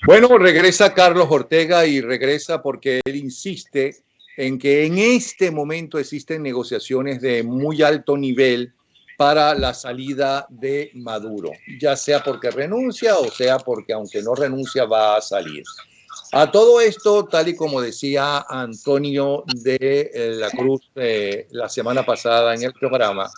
Bueno, regresa Carlos Ortega y regresa porque él insiste en que en este momento existen negociaciones de muy alto nivel para la salida de Maduro, ya sea porque renuncia o sea porque aunque no renuncia va a salir. A todo esto, tal y como decía Antonio de la Cruz la semana pasada en el programa,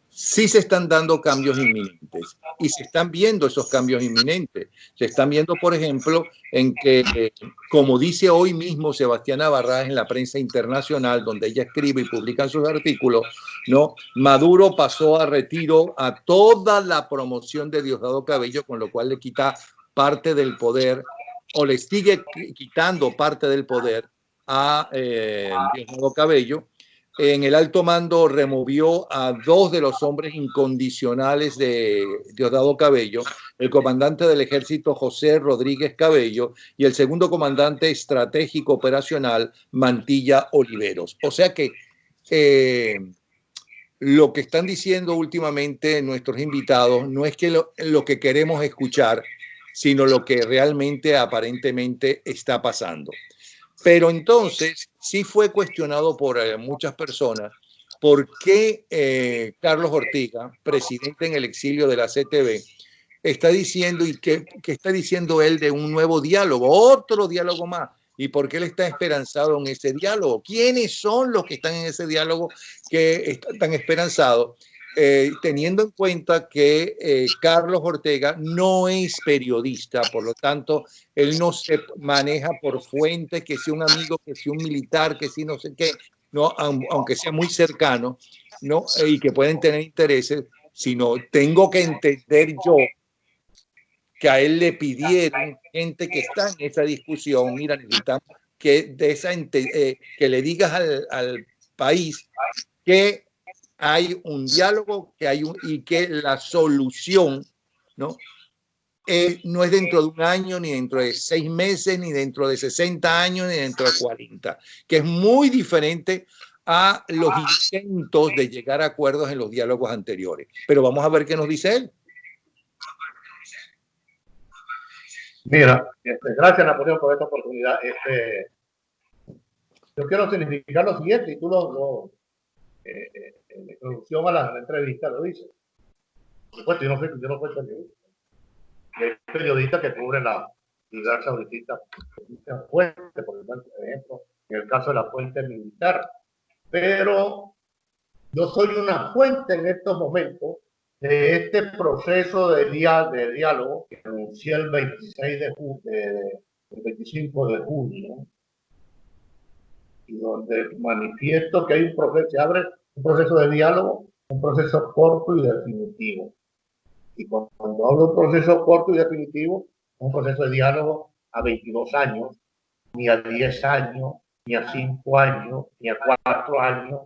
sí se están dando cambios inminentes y se están viendo esos cambios inminentes. Se están viendo, por ejemplo, en que, como dice hoy mismo Sebastiana Barrás en la prensa internacional, donde ella escribe y publica sus artículos, ¿no? Maduro pasó a retiro a toda la promoción de Diosdado Cabello, con lo cual le quita parte del poder o le sigue quitando parte del poder a Diosdado Cabello. En el alto mando removió a dos de los hombres incondicionales de Diosdado Cabello, el comandante del ejército José Rodríguez Cabello y el segundo comandante estratégico operacional Mantilla Oliveros. O sea que lo que están diciendo últimamente nuestros invitados no es que lo que queremos escuchar, sino lo que realmente aparentemente está pasando. Pero entonces sí fue cuestionado por muchas personas por qué Carlos Ortega, presidente en el exilio de la CTV, está diciendo y qué está diciendo él de un nuevo diálogo, otro diálogo más. ¿Y por qué él está esperanzado en ese diálogo? ¿Quiénes son los que están en ese diálogo que están tan esperanzados? Teniendo en cuenta que Carlos Ortega no es periodista, por lo tanto, él no se maneja por fuentes, que si un amigo, que si un militar, que si no sé qué, no, aunque sea muy cercano, ¿no? Y que pueden tener intereses, sino tengo que entender yo que a él le pidieron gente que está en esa discusión, mira, necesitamos que, que le digas al país que hay un diálogo que hay y que la solución, ¿no? No es dentro de un año, ni dentro de 6 meses, ni dentro de 60 años, ni dentro de 40, que es muy diferente a los intentos de llegar a acuerdos en los diálogos anteriores. Pero vamos a ver qué nos dice él. Mira, gracias Napoleón por esta oportunidad. Yo quiero significar lo siguiente, y tú en la introducción a la entrevista lo dices. Por supuesto, yo no soy periodista. Y hay periodistas que cubren las diversas distintas fuentes, por ejemplo, en el caso de la fuente militar. Pero yo soy una fuente en estos momentos de este proceso de diálogo que anuncié el 26 el 25 de junio, y donde manifiesto que hay un proceso, se abre un proceso de diálogo, un proceso corto y definitivo. Y cuando hablo de un proceso corto y definitivo, un proceso de diálogo a 22 años, ni a 10 años, ni a 5 años, ni a 4 años,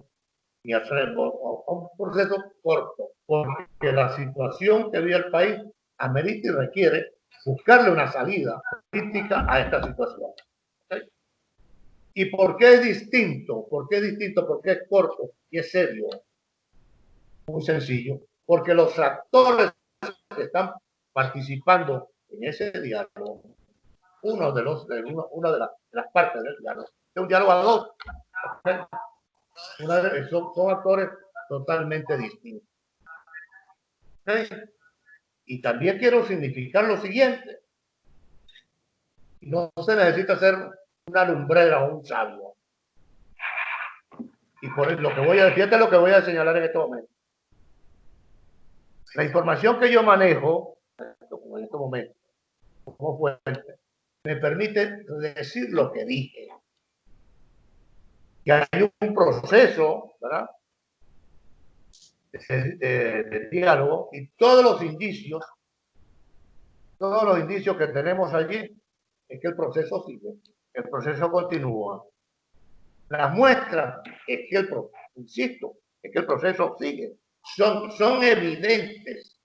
ni a 3, un proceso corto, porque la situación que vive el país amerita y requiere buscarle una salida política a esta situación. ¿Okay? ¿Y por qué es distinto? ¿Por qué es distinto? ¿Por qué es corto y es serio? Muy sencillo, porque los actores que están participando en ese diálogo, una de las partes del diálogo, es un diálogo a dos. Son actores totalmente distintos. ¿Okay? Y también quiero significar lo siguiente: no se necesita ser una lumbrera o un sabio. Y por lo que voy a decir, es lo que voy a señalar en este momento. La información que yo manejo en este momento como fuente me permite decir lo que dije. Que hay un proceso, ¿verdad?, de diálogo, y todos los indicios que tenemos allí es que el proceso sigue, el proceso continúa. Las muestras es que insisto, es que el proceso sigue. Son evidentes.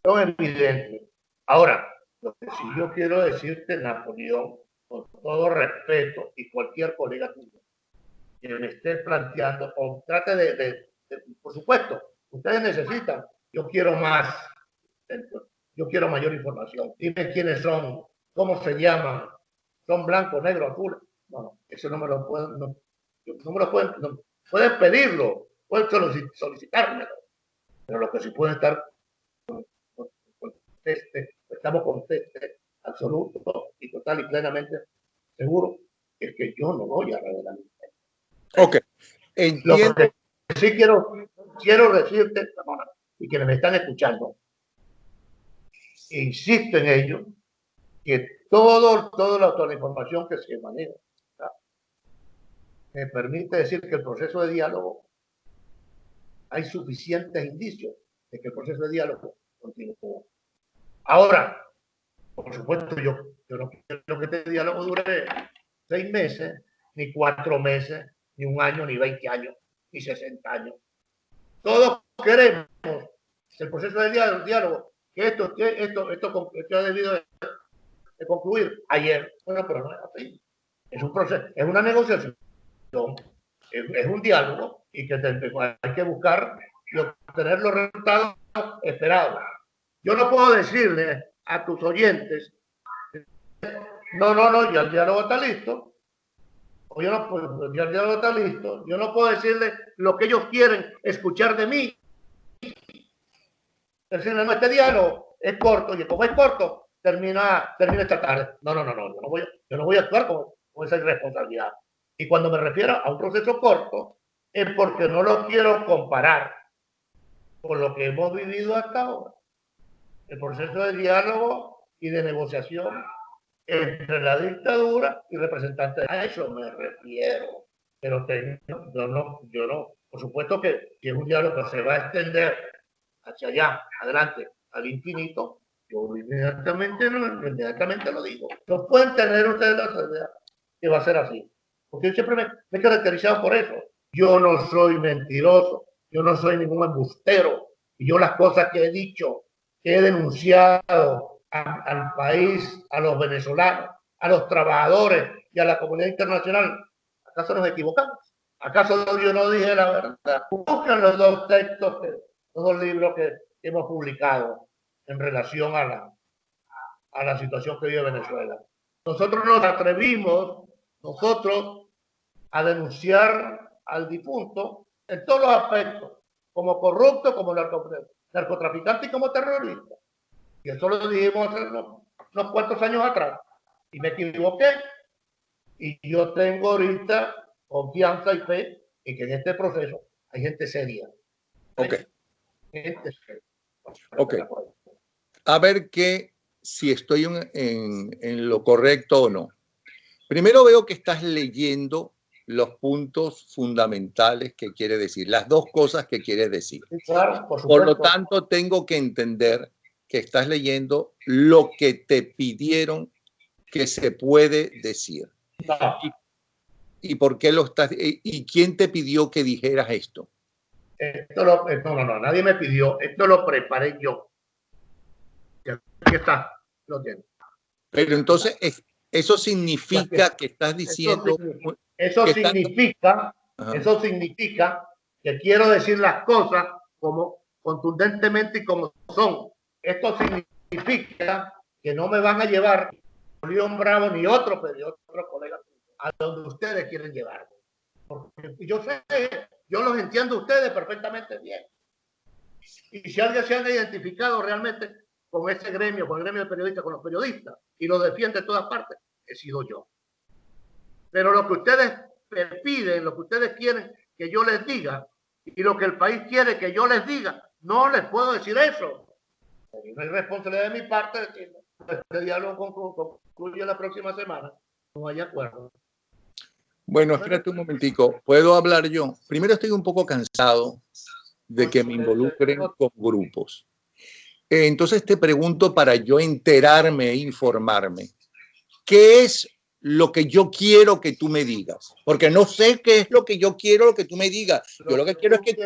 Son evidentes. Ahora, lo que sí yo quiero decirte, Napoleón, con todo respeto, y cualquier colega tuyo que me esté planteando, o trate por supuesto, ustedes necesitan, yo quiero más, yo quiero mayor información. Dime quiénes son cómo se llaman, son blancos, negros, azules. No, eso no me lo pueden, no me lo pueden, pueden pedirlo, pueden solicitármelo, pero lo que sí pueden estar estamos con absoluto y total y plenamente seguro es que yo no voy a revelar. Ok, Lo entiendo. que sí quiero decirte, Ramona, y quienes me están escuchando, e insisto en ello, que toda la información que se maneja me permite decir que el proceso de diálogo, hay suficientes indicios de que el proceso de diálogo continúa. Ahora, por supuesto, yo no quiero que este diálogo dure 6 meses, ni 4 meses, ni un año, ni 20 años, ni 60 años. Todos queremos el proceso de diálogo, que esto ha debido de concluir ayer. Bueno, pero no es así. Es un proceso, es una negociación, es un diálogo y que hay que buscar y obtener los resultados esperados. Yo no puedo decirle a tus oyentes, no, ya el diálogo está listo, o yo no puedo, ya el diálogo está listo, yo no puedo decirle lo que ellos quieren escuchar de mí. Decirle, no, este diálogo es corto, y como es corto, termina esta tarde. No, yo no voy a actuar con esa irresponsabilidad. Y cuando me refiero a un proceso corto, es porque no lo quiero comparar con lo que hemos vivido hasta ahora. El proceso de diálogo y de negociación entre la dictadura y representantes. A eso me refiero. Pero yo no. Por supuesto que si es un diálogo que se va a extender hacia allá, adelante, al infinito, yo inmediatamente lo digo. No pueden tener ustedes la idea que va a ser así. Porque yo siempre me he caracterizado por eso. Yo no soy mentiroso, yo no soy ningún embustero. Y yo las cosas que he dicho, que he denunciado al país, a los venezolanos, a los trabajadores y a la comunidad internacional, ¿acaso nos equivocamos? ¿Acaso yo no dije la verdad? Buscan los dos textos, los dos libros que hemos publicado en relación a la situación que vive Venezuela. Nosotros nos atrevimos, a denunciar al difunto en todos los aspectos, como corrupto, como narcotraficante y como terrorista. Y eso lo dijimos hace unos cuantos años atrás. Y me equivoqué. Y yo tengo ahorita confianza y fe en que en este proceso hay gente seria. Ok. Gente seria. Ok. A ver si estoy en lo correcto o no. Primero veo que estás leyendo los puntos fundamentales que quiere decir, las dos cosas que quiere decir. Sí, claro, por lo tanto, tengo que entender que estás leyendo lo que te pidieron que se puede decir. No. ¿Y por qué lo estás? ¿Y quién te pidió que dijeras esto? No, nadie me pidió. Esto lo preparé yo. Aquí está, lo tiene. Pero entonces, eso significa que estás diciendo... Eso significa que quiero decir las cosas como contundentemente y como son. Esto significa que no me van a llevar León Bravo ni otro colega a donde ustedes quieren llevar. Porque yo sé, yo los entiendo a ustedes perfectamente bien. Y si alguien se han identificado realmente con ese gremio, con el gremio de periodistas, con los periodistas, y lo defiende de todas partes, he sido yo. Pero lo que ustedes me piden, lo que ustedes quieren que yo les diga, y lo que el país quiere que yo les diga, no les puedo decir eso. No hay responsabilidad de mi parte de decirlo. Este diálogo concluye la próxima semana. No hay acuerdo. Bueno, espérate un momentico. ¿Puedo hablar yo? Primero, estoy un poco cansado de que me involucren con grupos. Entonces te pregunto para yo enterarme e informarme. ¿Qué es lo que yo quiero que tú me digas? Porque no sé qué es lo que yo quiero que tú me digas. Yo lo que quiero es que tú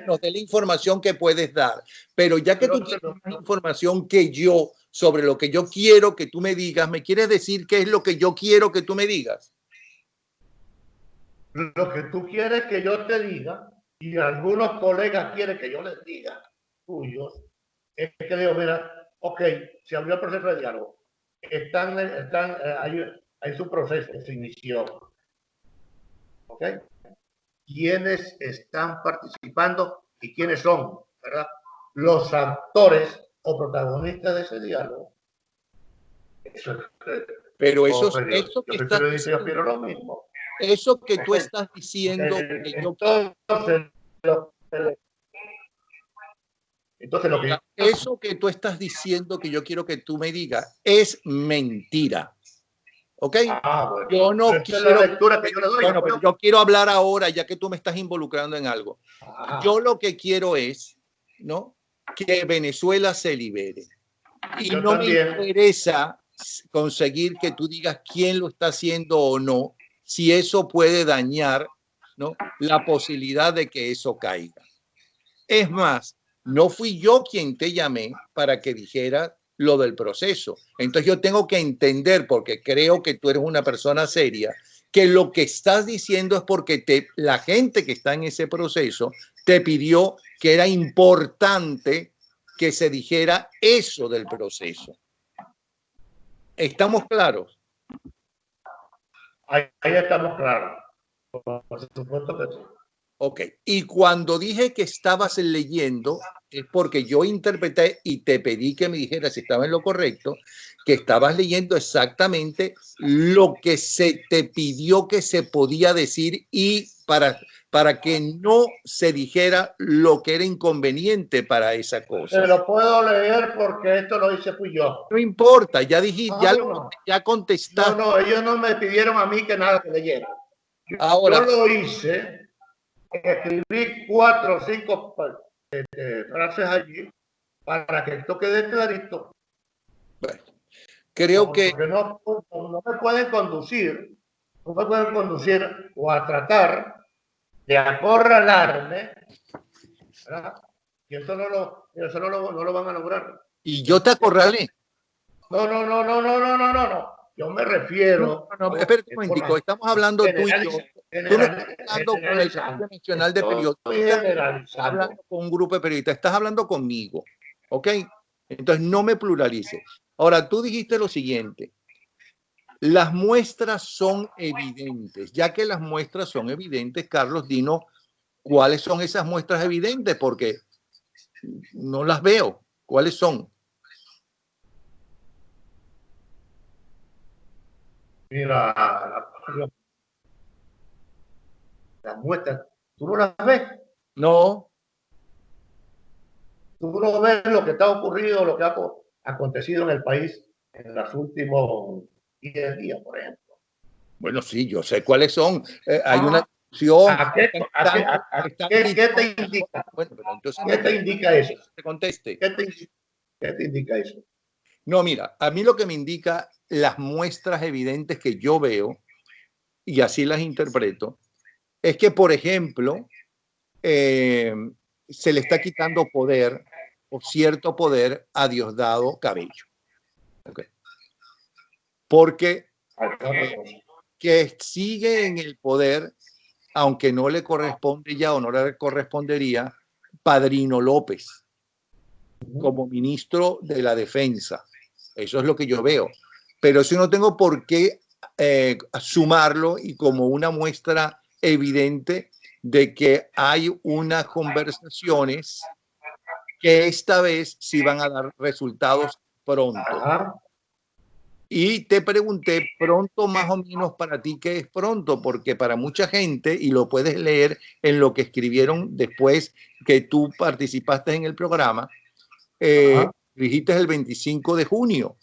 nos dé la información que puedes dar. Pero ya que tú tienes más información que yo sobre lo que yo quiero que tú me digas, ¿me quieres decir qué es lo que yo quiero que tú me digas? Lo que tú quieres que yo te diga, y algunos colegas quieren que yo les diga, tuyos, es que digo, mira, ok, se abrió el proceso de diálogo. hay su proceso, se inició. ¿Ok? ¿Quiénes están participando y quiénes son, ¿verdad? Los actores o protagonistas de ese diálogo? Eso es, Pero yo que soy estás periodista y diciendo, opino lo mismo. eso que tú estás diciendo, que yo, Entonces, lo que eso que tú estás diciendo que yo quiero que tú me digas es mentira. ¿Ok? bueno, Yo no esa es la quiero. lectura que yo le doy. Bueno, pero yo quiero hablar ahora, ya que tú me estás involucrando en algo. Yo lo que quiero es, ¿no?, que Venezuela se libere. Y yo no también. me interesa conseguir que tú digas quién lo está haciendo o no, si eso puede dañar, ¿no?, la posibilidad de que eso caiga. Es más, no fui yo quien te llamé para que dijera lo del proceso. Entonces yo tengo que entender, porque creo que tú eres una persona seria, que lo que estás diciendo es porque la gente que está en ese proceso te pidió que era importante que se dijera eso del proceso. ¿Estamos claros? Ahí estamos claros. Por supuesto que sí. Ok. Y cuando dije que estabas leyendo, es porque yo interpreté y te pedí que me dijeras si estaba en lo correcto, que estabas leyendo exactamente lo que se te pidió que se podía decir y para que no se dijera lo que era inconveniente para esa cosa. Se lo puedo leer porque esto lo hice fui yo. No importa, ya dijiste, ya contestaste. No, ellos no me pidieron a mí que nada que leyera. Ahora, yo lo hice, escribí 4 o 5 frases allí para que esto quede clarito. bueno, creo que porque no me pueden conducir, o a tratar de acorralarme, ¿verdad? Y eso no lo van a lograr. y yo te acorralé. No. Yo me refiero. No, espérate un momentico, estamos hablando tú y yo. Tú no estás hablando con el Colegio Nacional de Periodistas, estás hablando con un grupo de periodistas, estás hablando conmigo, ¿ok? Entonces no me pluralices. Ahora, tú dijiste lo siguiente: las muestras son evidentes. Ya que las muestras son evidentes, Carlos, dinos cuáles son esas muestras evidentes, porque no las veo. ¿Cuáles son? Mira, las muestras, tú no las ves. No. Tú no ves lo que está ocurrido, lo que ha acontecido en el país en los últimos 10 días, por ejemplo. Bueno, sí, yo sé cuáles son. Hay una discusión. ¿Qué te indica? Bueno, pero entonces ¿Qué te indica eso? Te conteste. ¿Qué te indica eso? No, mira, a mí lo que me indica las muestras evidentes que yo veo, y así las interpreto, es que, por ejemplo, se le está quitando poder o cierto poder a Diosdado Cabello. Okay. Porque que sigue en el poder, aunque no le corresponde ya o no le correspondería, Padrino López como ministro de la Defensa. Eso es lo que yo veo. Pero eso no tengo por qué sumarlo y como una muestra evidente de que hay unas conversaciones que esta vez sí van a dar resultados pronto. Ajá. Y te pregunté pronto, más o menos para ti, ¿qué es pronto? Porque para mucha gente, y lo puedes leer en lo que escribieron después que tú participaste en el programa, dijiste el 25 de junio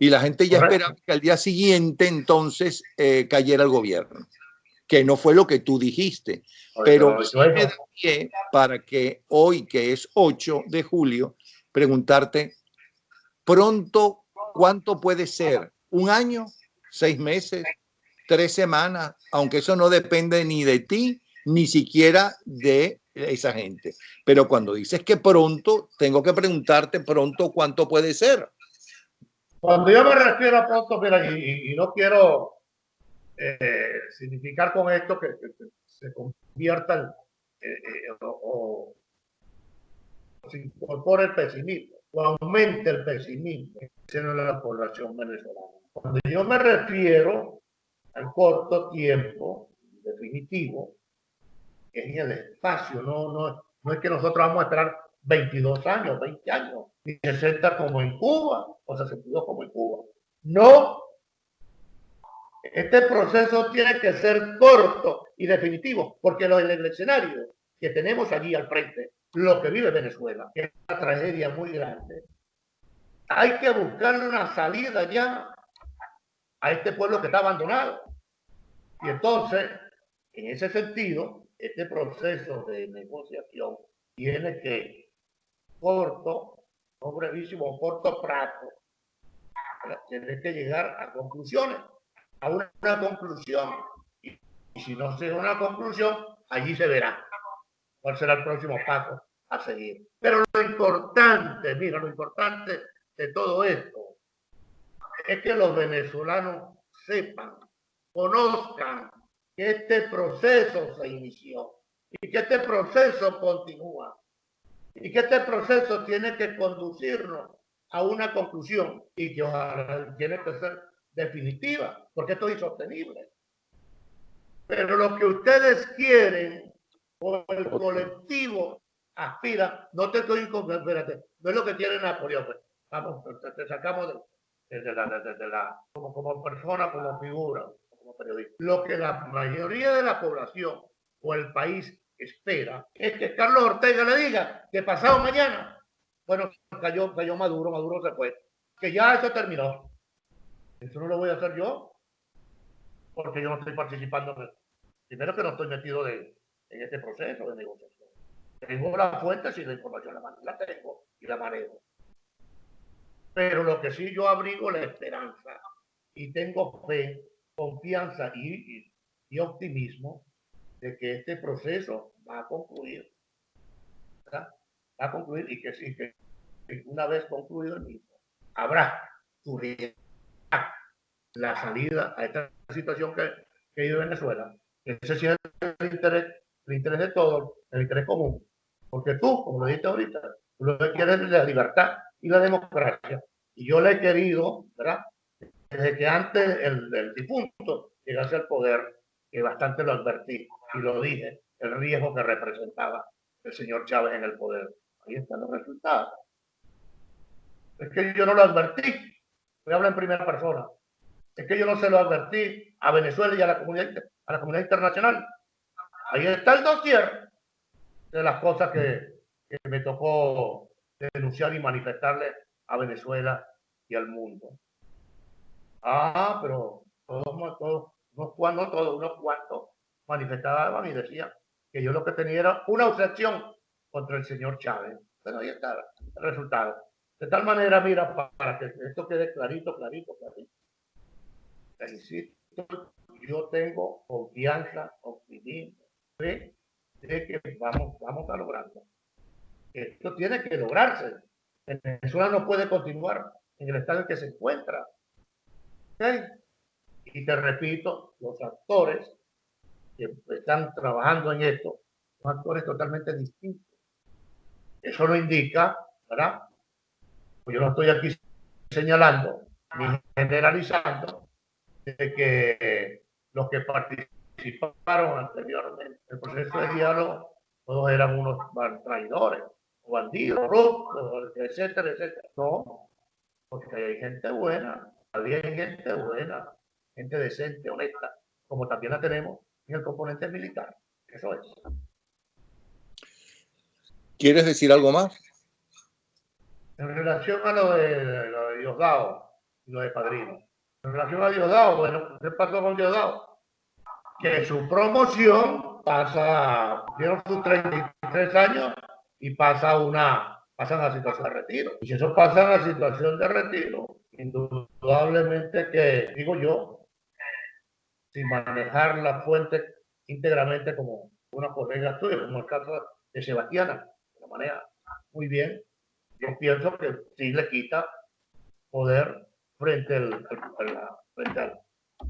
y la gente ya esperaba que al día siguiente entonces cayera el gobierno, que no fue lo que tú dijiste. Pero sí me da pie para que hoy, que es 8 de julio, preguntarte pronto. ¿Cuánto puede ser? ¿Un año? ¿6 meses? ¿3 semanas? Aunque eso no depende ni de ti, ni siquiera de esa gente. Pero cuando dices que pronto, tengo que preguntarte pronto cuánto puede ser. Cuando yo me refiero a pronto, mira, y no quiero significar con esto que se conviertan o se incorpore el pesimismo o aumente el pesimismo. seno de la población venezolana. Cuando yo me refiero al corto tiempo definitivo, es en el espacio, no es que nosotros vamos a esperar 22 años, 20 años, ni 60 como en Cuba, o 62 como en Cuba. No, este proceso tiene que ser corto y definitivo, porque en el escenario que tenemos allí al frente, lo que vive Venezuela, que es una tragedia muy grande, hay que buscarle una salida ya a este pueblo que está abandonado. Y entonces, en ese sentido, este proceso de negociación tiene que, corto, no brevísimo, corto plazo, tiene que llegar a conclusiones, a una conclusión. Y si no se da una conclusión, allí se verá cuál será el próximo paso a seguir. Pero lo importante, mira, lo importante de todo esto es que los venezolanos sepan, conozcan que este proceso se inició y que este proceso continúa y que este proceso tiene que conducirnos a una conclusión y que ojalá tiene que ser definitiva, porque esto es insostenible. Pero lo que ustedes quieren o el colectivo aspira, no te estoy espérate, no es lo que quiere Napoleón, pues. Vamos, te sacamos de la como persona, como figura, como periodista. Lo que la mayoría de la población o el país espera es que Carlos Ortega le diga que pasado mañana, bueno, cayó Maduro se fue, que ya eso terminó. Eso no lo voy a hacer yo, porque yo no estoy participando en esto. Primero que no estoy metido en este proceso de negociación. Tengo las fuentes y la información la tengo y la manejo. Pero lo que sí, yo abrigo la esperanza y tengo fe, confianza y optimismo de que este proceso va a concluir. ¿Verdad? Va a concluir y que sí, que una vez concluido el mismo, habrá la salida a esta situación que vive Venezuela. Ese sí es el interés de todos, el interés común. Porque tú, como lo dijiste ahorita, tú lo que quieres es la libertad y la democracia. Y yo le he querido, ¿verdad? Desde que antes el difunto llegase al poder, que bastante lo advertí y lo dije, el riesgo que representaba el señor Chávez en el poder. Ahí están los resultados. Es que yo no lo advertí. Voy a hablar en primera persona. Es que yo no se lo advertí a Venezuela y a la comunidad internacional. Ahí está el dossier de las cosas que me tocó denunciar y manifestarle a Venezuela y al mundo. Pero unos cuantos manifestaban y decían que yo lo que tenía era una obsesión contra el señor Chávez. Bueno, ahí está el resultado. De tal manera, mira, para que esto quede clarito. Insisto, yo tengo confianza, optimismo, fe de que vamos a lograrlo. Esto tiene que lograrse. Venezuela no puede continuar en el estado en que se encuentra. ¿Okay? Y te repito, los actores que están trabajando en esto son actores totalmente distintos. Eso no indica, ¿verdad? Pues yo no estoy aquí señalando ni generalizando de que los que participaron anteriormente en el proceso de diálogo todos eran unos traidores, o bandidos, corruptos, etcétera. No, porque hay gente buena, había gente buena, gente decente, honesta, como también la tenemos en el componente militar. Eso es. ¿Quieres decir algo más? En relación a lo de Diosdado y lo de Padrino. En relación a Diosdado, bueno, ¿qué pasó con Diosdado? Que su promoción pasa, dieron sus 33 años y pasan a situación de retiro. Y si eso pasa a la situación de retiro, indudablemente que, digo yo, sin manejar la fuente íntegramente como una colega tuya, como el caso de Sebastiana, que lo maneja muy bien, yo pienso que sí le quita poder frente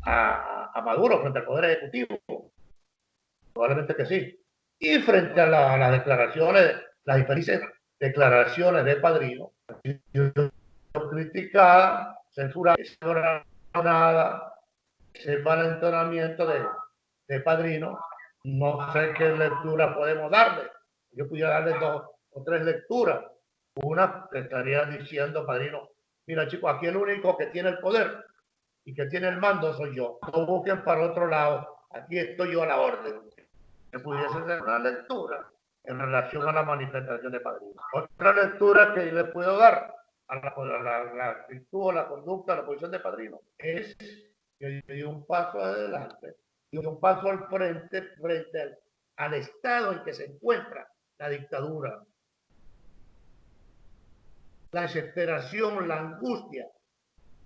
a Maduro, frente al Poder Ejecutivo. Probablemente que sí. Y frente a las declaraciones, las diferentes declaraciones de Padrino, yo criticada, censurada, nada, ese valentamiento de Padrino. No sé qué lectura podemos darle. Yo pudiera darle 2 o 3 lecturas. Una, te estaría diciendo, Padrino, mira chicos, aquí el único que tiene el poder y que tiene el mando soy yo. No busquen para otro lado. Aquí estoy yo a la orden. Que pudiese ser una lectura en relación a la manifestación de Padrino. Otra lectura que le puedo dar a la actitud, la conducta, la posición de Padrino es que dio un paso adelante y un paso al frente al estado en que se encuentra la dictadura. La desesperación, la angustia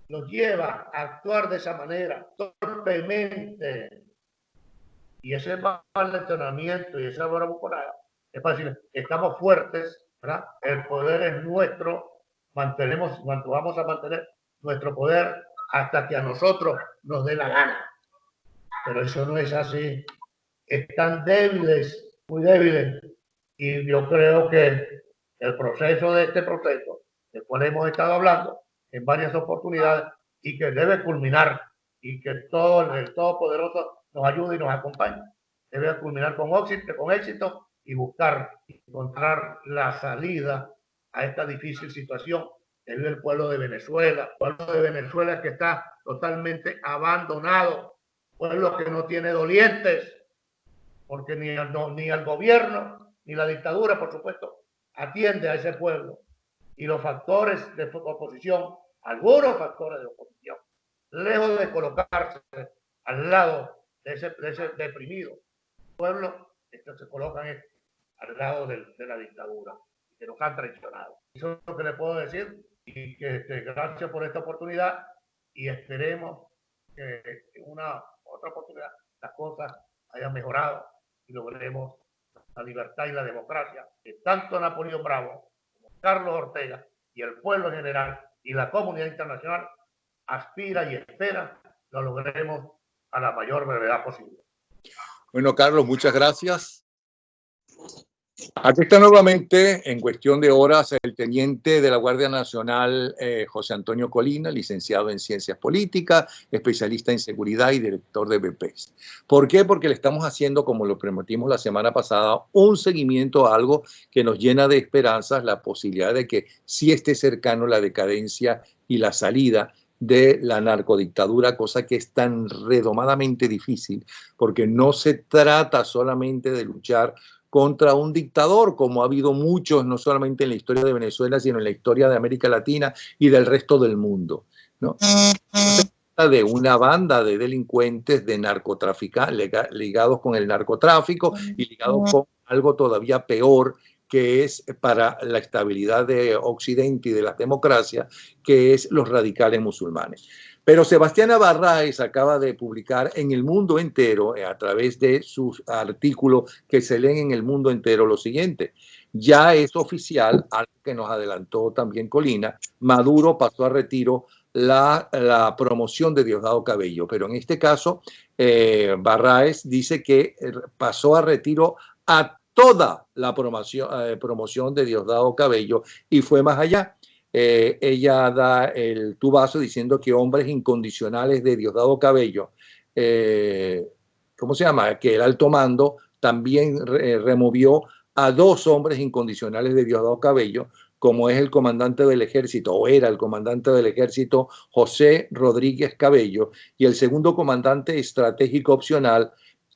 los lleva a actuar de esa manera, torpemente. Y ese entrenamiento y esa bravuconada es para decir, estamos fuertes, ¿verdad? El poder es nuestro, vamos a mantener nuestro poder hasta que a nosotros nos dé la gana. Pero eso no es así. Están débiles, muy débiles. Y yo creo que el proceso del cual hemos estado hablando en varias oportunidades y que debe culminar y que el Todopoderoso nos ayude y nos acompañe, debe culminar con éxito y encontrar la salida a esta difícil situación que vive el pueblo de Venezuela. El pueblo de Venezuela que está totalmente abandonado, pueblo que no tiene dolientes, porque ni el gobierno ni la dictadura, por supuesto, atiende a ese pueblo. Y los factores de oposición, algunos factores de oposición, lejos de colocarse al lado de ese deprimido pueblo, se colocan al lado de la dictadura, que nos han traicionado. Eso es lo que le puedo decir, y que gracias por esta oportunidad, y esperemos que en una otra oportunidad las cosas hayan mejorado y logremos la libertad y la democracia que tanto Napoleón Bravo como Carlos Ortega y el pueblo en general y la comunidad internacional aspira y espera lo logremos a la mayor brevedad posible. Bueno, Carlos, muchas gracias. Aquí está nuevamente, en cuestión de horas, el teniente de la Guardia Nacional, José Antonio Colina, licenciado en Ciencias Políticas, especialista en seguridad y director de BPS. ¿Por qué? Porque le estamos haciendo, como lo prometimos la semana pasada, un seguimiento a algo que nos llena de esperanzas, la posibilidad de que sí esté cercano la decadencia y la salida de la narcodictadura, cosa que es tan redomadamente difícil, porque no se trata solamente de luchar contra un dictador, como ha habido muchos, no solamente en la historia de Venezuela, sino en la historia de América Latina y del resto del mundo, ¿no? Se trata de una banda de delincuentes, de narcotraficantes, ligados con el narcotráfico y ligados con algo todavía peor, que es para la estabilidad de Occidente y de las democracias, que es los radicales musulmanes. Pero Sebastián Barraez acaba de publicar en El Mundo Entero, a través de sus artículos que se leen en El Mundo Entero, lo siguiente: ya es oficial, algo que nos adelantó también Colina, Maduro pasó a retiro la promoción de Diosdado Cabello, pero en este caso Barraez dice que pasó a retiro a toda la promoción de Diosdado Cabello y fue más allá. Ella da el tubazo diciendo que hombres incondicionales de Diosdado Cabello, ¿cómo se llama? Que el alto mando también removió a 2 hombres incondicionales de Diosdado Cabello, como es el comandante del ejército, o era el comandante del ejército, José Rodríguez Cabello, y el segundo comandante estratégico opcional,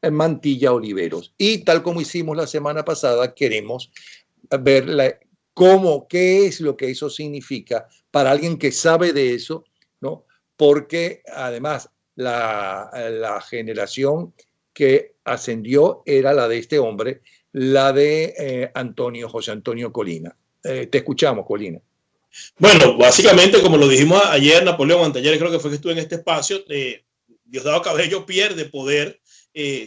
Mantilla Oliveros. Y tal como hicimos la semana pasada, queremos ver qué es lo que eso significa para alguien que sabe de eso, ¿no? Porque además la generación que ascendió era la de este hombre, la de José Antonio Colina. Te escuchamos, Colina. Bueno, básicamente, como lo dijimos ayer, Napoleón, anteayer, creo que fue que estuve en este espacio, Diosdado Cabello pierde poder,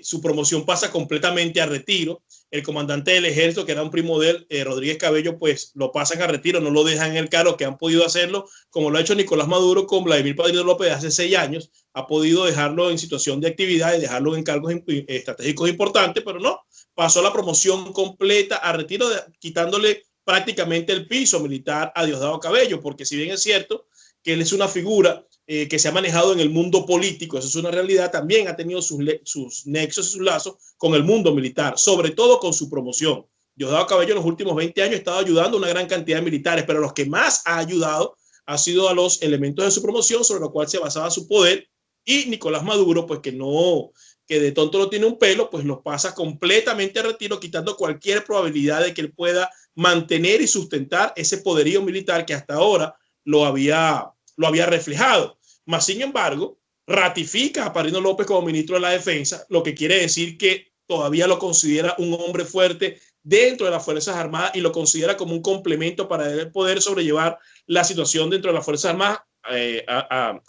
su promoción pasa completamente a retiro. El comandante del ejército, que era un primo de él, Rodríguez Cabello, pues lo pasan a retiro, no lo dejan en el cargo, que han podido hacerlo, como lo ha hecho Nicolás Maduro con Vladimir Padrino López hace 6 años, ha podido dejarlo en situación de actividad y dejarlo en cargos estratégicos importantes, pero no, pasó la promoción completa a retiro, quitándole prácticamente el piso militar a Diosdado Cabello, porque si bien es cierto que él es una figura que se ha manejado en el mundo político, eso es una realidad, también ha tenido sus nexos y sus lazos con el mundo militar, sobre todo con su promoción. Diosdado Cabello en los últimos 20 años ha estado ayudando a una gran cantidad de militares, pero los que más ha ayudado ha sido a los elementos de su promoción sobre los cuales se basaba su poder, y Nicolás Maduro, pues que de tonto no tiene un pelo, pues los pasa completamente a retiro, quitando cualquier probabilidad de que él pueda mantener y sustentar ese poderío militar que hasta ahora lo había reflejado. Mas, sin embargo, ratifica a Padrino López como ministro de la Defensa, lo que quiere decir que todavía lo considera un hombre fuerte dentro de las Fuerzas Armadas y lo considera como un complemento para él poder sobrellevar la situación dentro de las Fuerzas Armadas,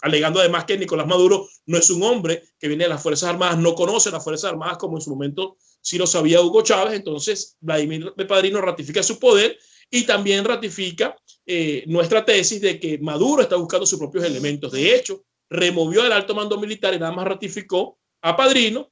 alegando además que Nicolás Maduro no es un hombre que viene de las Fuerzas Armadas, no conoce las Fuerzas Armadas como en su momento sí lo sabía Hugo Chávez. Entonces Vladimir de Padrino ratifica su poder y también ratifica nuestra tesis de que Maduro está buscando sus propios elementos. De hecho, removió el alto mando militar y nada más ratificó a Padrino,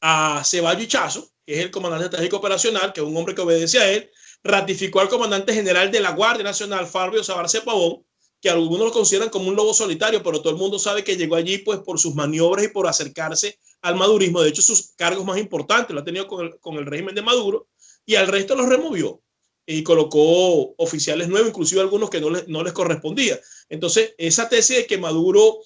a Ceballos y Chazo, que es el comandante estratégico operacional, que es un hombre que obedece a él. Ratificó al comandante general de la Guardia Nacional, Fabio Sabarce Pavón, que algunos lo consideran como un lobo solitario, pero todo el mundo sabe que llegó allí pues por sus maniobras y por acercarse al madurismo. De hecho, sus cargos más importantes lo ha tenido con el régimen de Maduro, y al resto los removió y colocó oficiales nuevos, inclusive algunos que no les correspondía. Entonces, esa tesis de que Maduro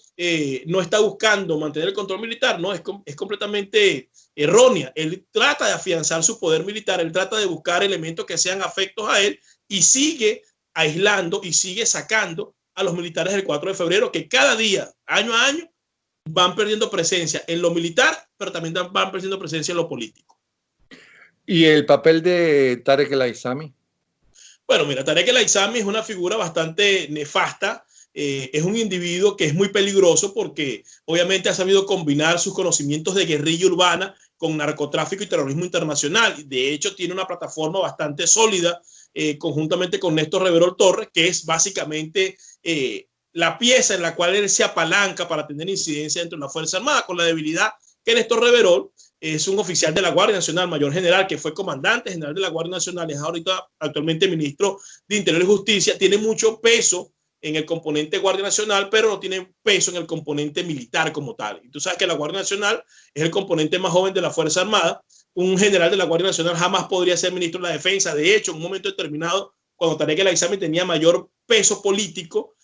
no está buscando mantener el control militar, no, es completamente errónea. Él trata de afianzar su poder militar, él trata de buscar elementos que sean afectos a él, y sigue aislando y sigue sacando a los militares del 4 de febrero, que cada día, año a año, van perdiendo presencia en lo militar, pero también van perdiendo presencia en lo político. ¿Y el papel de Tarek El Aissami? Bueno, mira, Tarek El Aissami es una figura bastante nefasta. Es un individuo que es muy peligroso porque obviamente ha sabido combinar sus conocimientos de guerrilla urbana con narcotráfico y terrorismo internacional. De hecho, tiene una plataforma bastante sólida conjuntamente con Néstor Reverol Torres, que es básicamente la pieza en la cual él se apalanca para tener incidencia dentro de la Fuerza Armada, con la debilidad que Néstor Reverol es un oficial de la Guardia Nacional, mayor general, que fue comandante general de la Guardia Nacional, es ahorita actualmente ministro de Interior y Justicia, tiene mucho peso en el componente Guardia Nacional, pero no tiene peso en el componente militar como tal. Y tú sabes que la Guardia Nacional es el componente más joven de la Fuerza Armada. Un general de la Guardia Nacional jamás podría ser ministro de la Defensa. De hecho, en un momento determinado, cuando Tarek El Aissami tenía mayor peso político,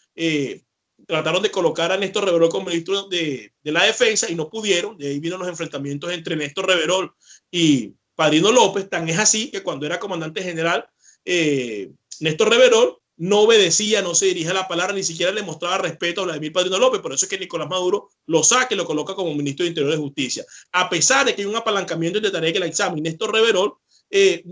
trataron de colocar a Néstor Reverol como ministro de la Defensa y no pudieron. De ahí vino los enfrentamientos entre Néstor Reverol y Padrino López. Tan es así que cuando era comandante general, Néstor Reverol no obedecía, no se dirigía la palabra, ni siquiera le mostraba respeto a Vladimir Padrino López. Por eso es que Nicolás Maduro lo saca y lo coloca como ministro de Interior y Justicia. A pesar de que hay un apalancamiento entre Tarek El Aissami y Néstor Reverol,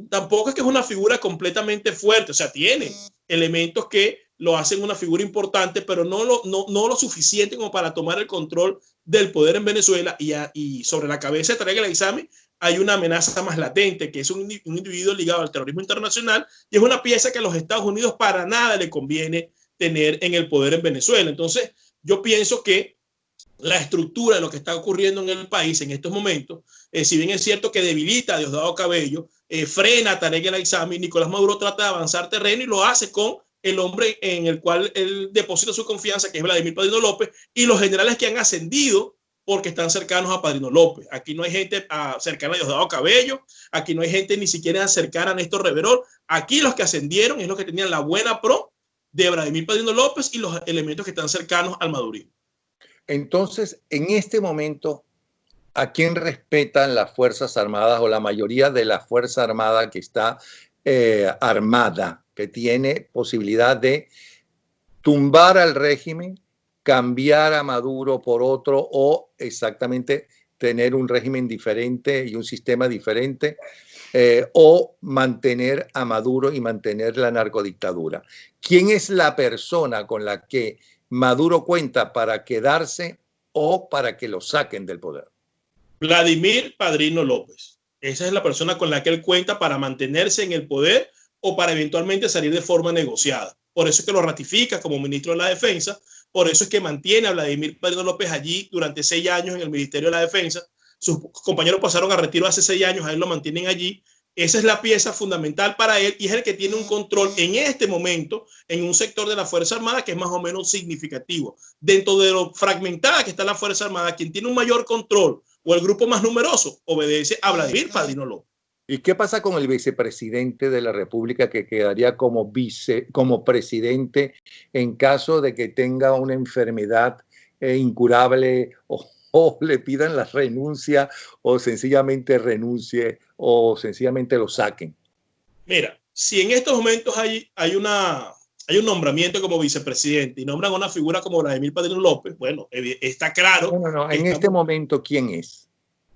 tampoco es que es una figura completamente fuerte. O sea, tiene elementos que lo hacen una figura importante, pero no lo suficiente como para tomar el control del poder en Venezuela. Y sobre la cabeza de Tarek El Aissami hay una amenaza más latente, que es un individuo ligado al terrorismo internacional, y es una pieza que a los Estados Unidos para nada le conviene tener en el poder en Venezuela. Entonces, yo pienso que la estructura de lo que está ocurriendo en el país en estos momentos, si bien es cierto que debilita a Diosdado Cabello, frena a Tarek El Aissami, Nicolás Maduro trata de avanzar terreno y lo hace con el hombre en el cual él deposita su confianza, que es Vladimir Padrino López, y los generales que han ascendido porque están cercanos a Padrino López. Aquí no hay gente cercana a Diosdado Cabello, aquí no hay gente ni siquiera cercana a Néstor Reverol. Aquí los que ascendieron es los que tenían la buena pro de Vladimir Padrino López y los elementos que están cercanos al madurismo. Entonces, en este momento, ¿a quién respetan las Fuerzas Armadas o la mayoría de la Fuerza Armada que está armada, que tiene posibilidad de tumbar al régimen, cambiar a Maduro por otro o exactamente tener un régimen diferente y un sistema diferente, o mantener a Maduro y mantener la narcodictadura? ¿Quién es la persona con la que Maduro cuenta para quedarse o para que lo saquen del poder? Vladimir Padrino López. Esa es la persona con la que él cuenta para mantenerse en el poder o para eventualmente salir de forma negociada. Por eso es que lo ratifica como ministro de la Defensa. Por eso es que mantiene a Vladimir Padrino López allí durante 6 años en el Ministerio de la Defensa. Sus compañeros pasaron a retiro hace 6 años, a él lo mantienen allí Esa es la pieza fundamental para él y es el que tiene un control en este momento en un sector de la Fuerza Armada que es más o menos significativo. Dentro de lo fragmentada que está la Fuerza Armada, quien tiene un mayor control o el grupo más numeroso obedece a Vladimir Padrino López. ¿Y qué pasa con el vicepresidente de la República que quedaría como presidente en caso de que tenga una enfermedad incurable o le pidan la renuncia o sencillamente renuncie o sencillamente lo saquen? Mira, si en estos momentos hay un nombramiento como vicepresidente y nombran una figura como Vladimir Padrino López, bueno, está claro. No. En este momento, ¿quién es?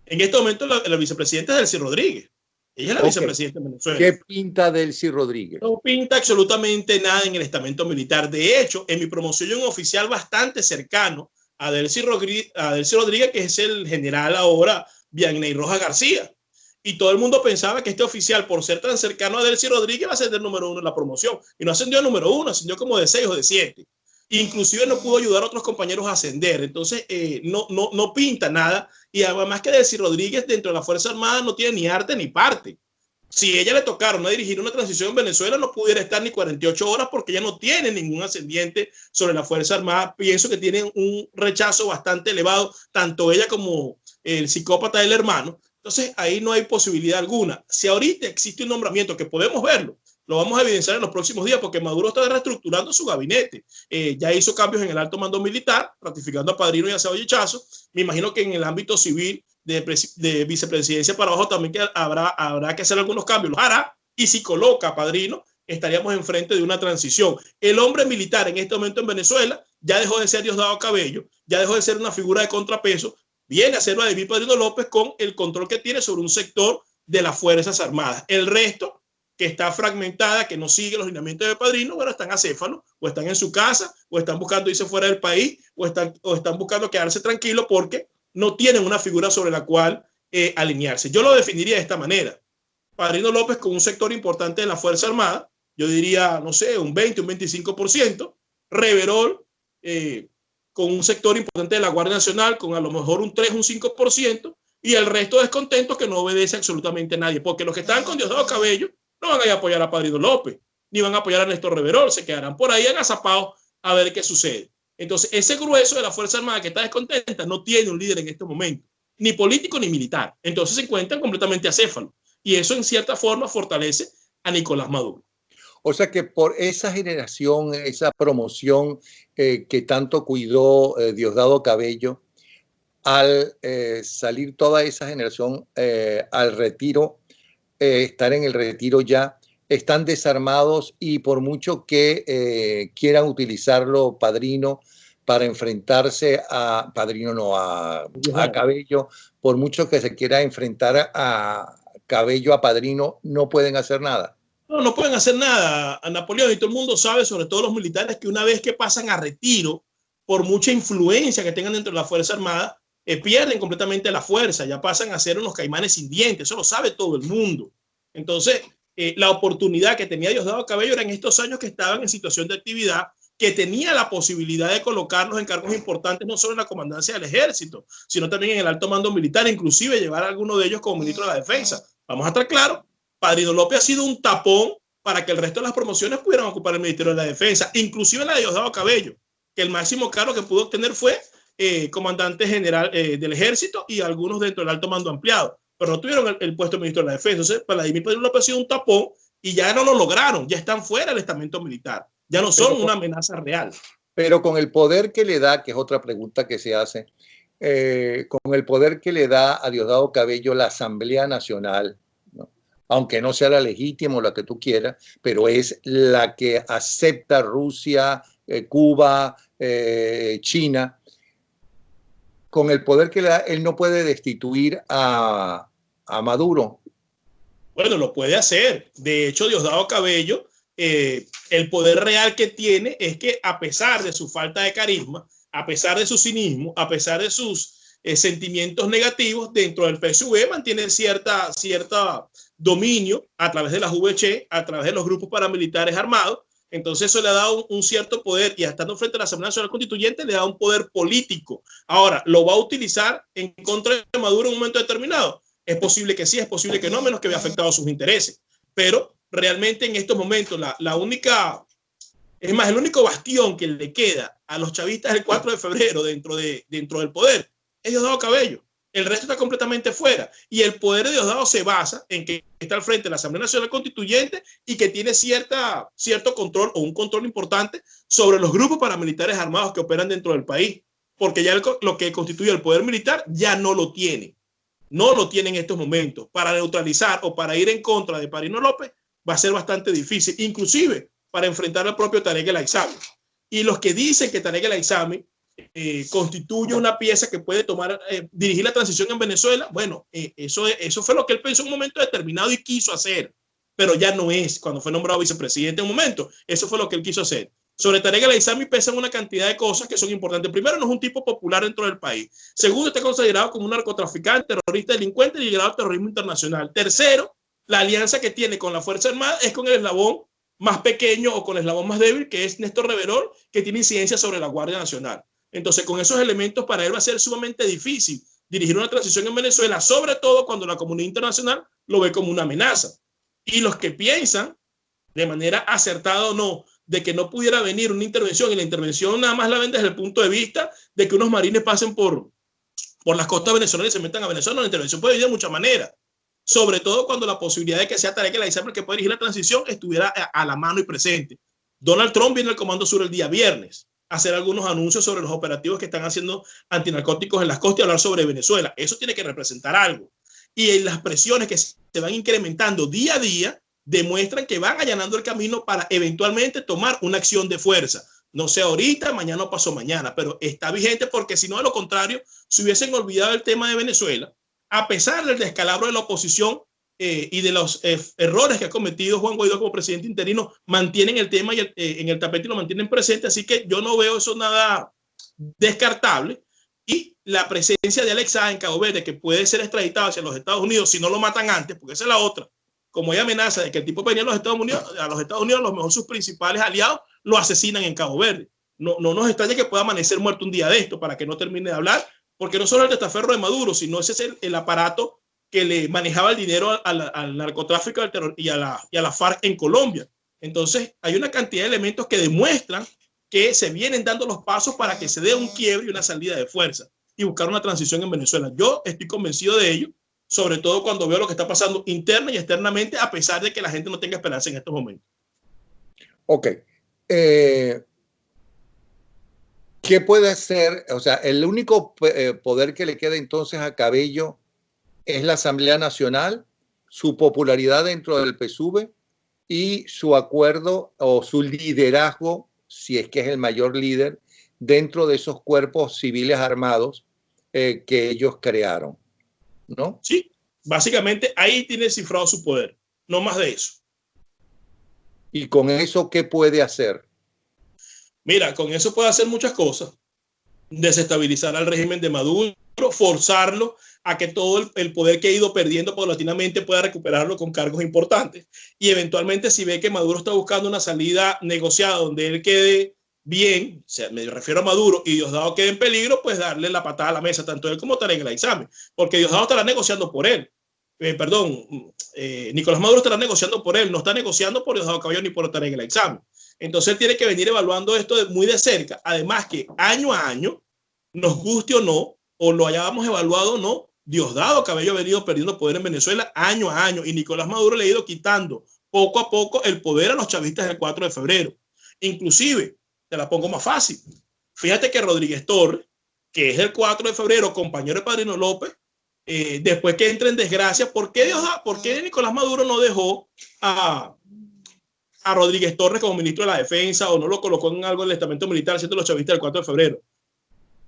En este momento la vicepresidenta es Delcy Rodríguez. Ella es la vicepresidenta de Venezuela. ¿Qué pinta Delcy Rodríguez? No pinta absolutamente nada en el estamento militar. De hecho, en mi promoción yo un oficial bastante cercano a Delcy Rodríguez, que es el general ahora Vianney Rojas García. Y todo el mundo pensaba que este oficial, por ser tan cercano a Delcy Rodríguez, va a ser el número 1 en la promoción. Y no ascendió a número 1, ascendió como de 6 o de 7. Inclusive no pudo ayudar a otros compañeros a ascender. Entonces, no pinta nada. Y además que Delcy Rodríguez dentro de la Fuerza Armada no tiene ni arte ni parte. Si ella le tocaron a dirigir una transición en Venezuela, no pudiera estar ni 48 horas porque ella no tiene ningún ascendiente sobre la Fuerza Armada. Pienso que tienen un rechazo bastante elevado, tanto ella como el psicópata del hermano. Entonces, ahí no hay posibilidad alguna. Si ahorita existe un nombramiento que podemos verlo, lo vamos a evidenciar en los próximos días porque Maduro está reestructurando su gabinete. Ya hizo cambios en el alto mando militar, ratificando a Padrino y a Cebolla Chazo. Me imagino que en el ámbito civil de vicepresidencia para abajo también que habrá que hacer algunos cambios. Los hará, y si coloca a Padrino, estaríamos enfrente de una transición. El hombre militar en este momento en Venezuela ya dejó de ser Diosdado Cabello, ya dejó de ser una figura de contrapeso, viene a ser Vladimir Padrino López con el control que tiene sobre un sector de las Fuerzas Armadas. El resto, que está fragmentada, que no sigue los lineamientos de Padrino, bueno, están acéfalos, o están en su casa, o están buscando irse fuera del país, o están buscando quedarse tranquilos porque no tienen una figura sobre la cual alinearse. Yo lo definiría de esta manera. Padrino López con un sector importante de la Fuerza Armada, yo diría, no sé, un 20, un 25%. Reverol con un sector importante de la Guardia Nacional, con a lo mejor un 3, un 5%, y el resto descontentos que no obedece absolutamente a nadie, porque los que están con Diosdado Cabello no van a ir a apoyar a Padrino López, ni van a apoyar a Néstor Reverol, se quedarán por ahí agazapados a ver qué sucede. Entonces, ese grueso de la Fuerza Armada que está descontenta no tiene un líder en este momento, ni político ni militar. Entonces se encuentran completamente acéfalos. Y eso, en cierta forma, fortalece a Nicolás Maduro. O sea que por esa generación, esa promoción que tanto cuidó Diosdado Cabello, al salir toda esa generación al retiro, estar en el retiro ya, están desarmados y por mucho que quieran utilizarlo Padrino para enfrentarse a Padrino, no, a Cabello, por mucho que se quiera enfrentar a Cabello, a Padrino, no pueden hacer nada. No pueden hacer nada, a Napoleón, y todo el mundo sabe, sobre todo los militares, que una vez que pasan a retiro, por mucha influencia que tengan dentro de la Fuerza Armada, pierden completamente la fuerza, ya pasan a ser unos caimanes sin dientes, eso lo sabe todo el mundo. Entonces, la oportunidad que tenía Diosdado Cabello era en estos años que estaban en situación de actividad, que tenía la posibilidad de colocarlos en cargos importantes, no solo en la comandancia del ejército, sino también en el alto mando militar, inclusive llevar a alguno de ellos como ministro de la Defensa. Vamos a estar claros, Padrino López ha sido un tapón para que el resto de las promociones pudieran ocupar el Ministerio de la Defensa, inclusive la de Diosdado Cabello, que el máximo cargo que pudo obtener fue comandante general del ejército y algunos dentro del alto mando ampliado, pero no tuvieron el puesto de ministro de la Defensa. Entonces, Vladimir Padrino López ha sido un tapón y ya no lo lograron, ya están fuera del estamento militar, ya no son una amenaza real. Pero con el poder que le da, que es otra pregunta que se hace, con el poder que le da a Diosdado Cabello la Asamblea Nacional, ¿no? Aunque no sea la legítima o la que tú quieras, pero es la que acepta Rusia, Cuba, China. Con el poder que le da, él no puede destituir a Maduro. Bueno, lo puede hacer. De hecho, Diosdado Cabello, el poder real que tiene es que, a pesar de su falta de carisma, a pesar de su cinismo, a pesar de sus sentimientos negativos, dentro del PSV mantiene cierta dominio a través de las VC, a través de los grupos paramilitares armados. Entonces eso le ha dado un cierto poder, y estando frente a la Asamblea Nacional Constituyente le da un poder político. Ahora, ¿lo va a utilizar en contra de Maduro en un momento determinado? Es posible que sí, es posible que no, menos que haya afectado sus intereses. Pero realmente en estos momentos la única, es más, el único bastión que le queda a los chavistas el 4 de febrero dentro del poder es Diosdado Cabello. El resto está completamente fuera. Y el poder de Diosdado se basa en que está al frente de la Asamblea Nacional Constituyente y que tiene cierto control o un control importante sobre los grupos paramilitares armados que operan dentro del país. Porque ya lo que constituye el poder militar ya no lo tiene. No lo tiene en estos momentos. Para neutralizar o para ir en contra de Padrino López va a ser bastante difícil. Inclusive para enfrentar al propio Tarek El Aissami. Y los que dicen que Tarek El Aissami constituye una pieza que puede dirigir la transición en Venezuela, bueno, eso fue lo que él pensó en un momento determinado y quiso hacer, pero ya no es, cuando fue nombrado vicepresidente en un momento, eso fue lo que él quiso hacer. Sobre Tarek El Aissami pesan una cantidad de cosas que son importantes. Primero, no es un tipo popular dentro del país. Segundo, está considerado como un narcotraficante, terrorista, delincuente y ligado al terrorismo internacional. Tercero, la alianza que tiene con la Fuerza Armada es con el eslabón más pequeño o con el eslabón más débil, que es Néstor Reverol, que tiene incidencia sobre la Guardia Nacional. Entonces, con esos elementos, para él va a ser sumamente difícil dirigir una transición en Venezuela, sobre todo cuando la comunidad internacional lo ve como una amenaza. Y los que piensan, de manera acertada o no, de que no pudiera venir una intervención, y la intervención nada más la ven desde el punto de vista de que unos marines pasen por las costas venezolanas y se metan a Venezuela, la intervención puede venir de muchas maneras. Sobre todo cuando la posibilidad de que sea Tarek El Aissami el que puede dirigir la transición estuviera a la mano y presente. Donald Trump viene al Comando Sur el día viernes a hacer algunos anuncios sobre los operativos que están haciendo antinarcóticos en las costas y hablar sobre Venezuela. Eso tiene que representar algo. Y las presiones que se van incrementando día a día demuestran que van allanando el camino para eventualmente tomar una acción de fuerza. No sé ahorita, mañana o pasó mañana, pero está vigente porque si no, de lo contrario, se hubiesen olvidado el tema de Venezuela, a pesar del descalabro de la oposición y de los errores que ha cometido Juan Guaidó como presidente interino, mantienen el tema en el tapete y lo mantienen presente. Así que yo no veo eso nada descartable. Y la presencia de Alex Saab en Cabo Verde, que puede ser extraditado hacia los Estados Unidos si no lo matan antes, porque esa es la otra. Como hay amenaza de que el tipo venía a los Estados Unidos, a lo mejor sus principales aliados lo asesinan en Cabo Verde. No nos extraña que pueda amanecer muerto un día de esto, para que no termine de hablar, porque no solo el testaferro de Maduro, sino ese es el aparato que le manejaba el dinero al narcotráfico al terror, y a la FARC en Colombia. Entonces, hay una cantidad de elementos que demuestran que se vienen dando los pasos para que se dé un quiebre y una salida de fuerza y buscar una transición en Venezuela. Yo estoy convencido de ello, sobre todo cuando veo lo que está pasando interna y externamente, a pesar de que la gente no tenga esperanza en estos momentos. Ok. ¿Qué puede hacer? O sea, el único poder que le queda entonces a Cabello es la Asamblea Nacional, su popularidad dentro del PSUV y su acuerdo o su liderazgo, si es que es el mayor líder, dentro de esos cuerpos civiles armados que ellos crearon, ¿no? Sí, básicamente ahí tiene cifrado su poder, no más de eso. ¿Y con eso qué puede hacer? Mira, con eso puede hacer muchas cosas. Desestabilizar al régimen de Maduro, forzarlo a que todo el poder que ha ido perdiendo paulatinamente pueda recuperarlo con cargos importantes. Y eventualmente, si ve que Maduro está buscando una salida negociada donde él quede bien, o sea, me refiero a Maduro, y Diosdado quede en peligro, pues darle la patada a la mesa, tanto él como Tarek El Aissami, porque Diosdado estará negociando por él. Nicolás Maduro estará negociando por él, no está negociando por Diosdado Cabello ni por Tarek El Aissami. Entonces él tiene que venir evaluando esto muy de cerca. Además que año a año, nos guste o no, o lo hayamos evaluado o no, Diosdado Cabello ha venido perdiendo poder en Venezuela año a año, y Nicolás Maduro le ha ido quitando poco a poco el poder a los chavistas del 4 de febrero. Inclusive, te la pongo más fácil. Fíjate que Rodríguez Torres, que es del 4 de febrero, compañero de Padrino López, después que entra en desgracia, ¿por qué Nicolás Maduro no dejó a Rodríguez Torres como ministro de la Defensa o no lo colocó en algo del estamento militar siendo los chavistas del 4 de febrero?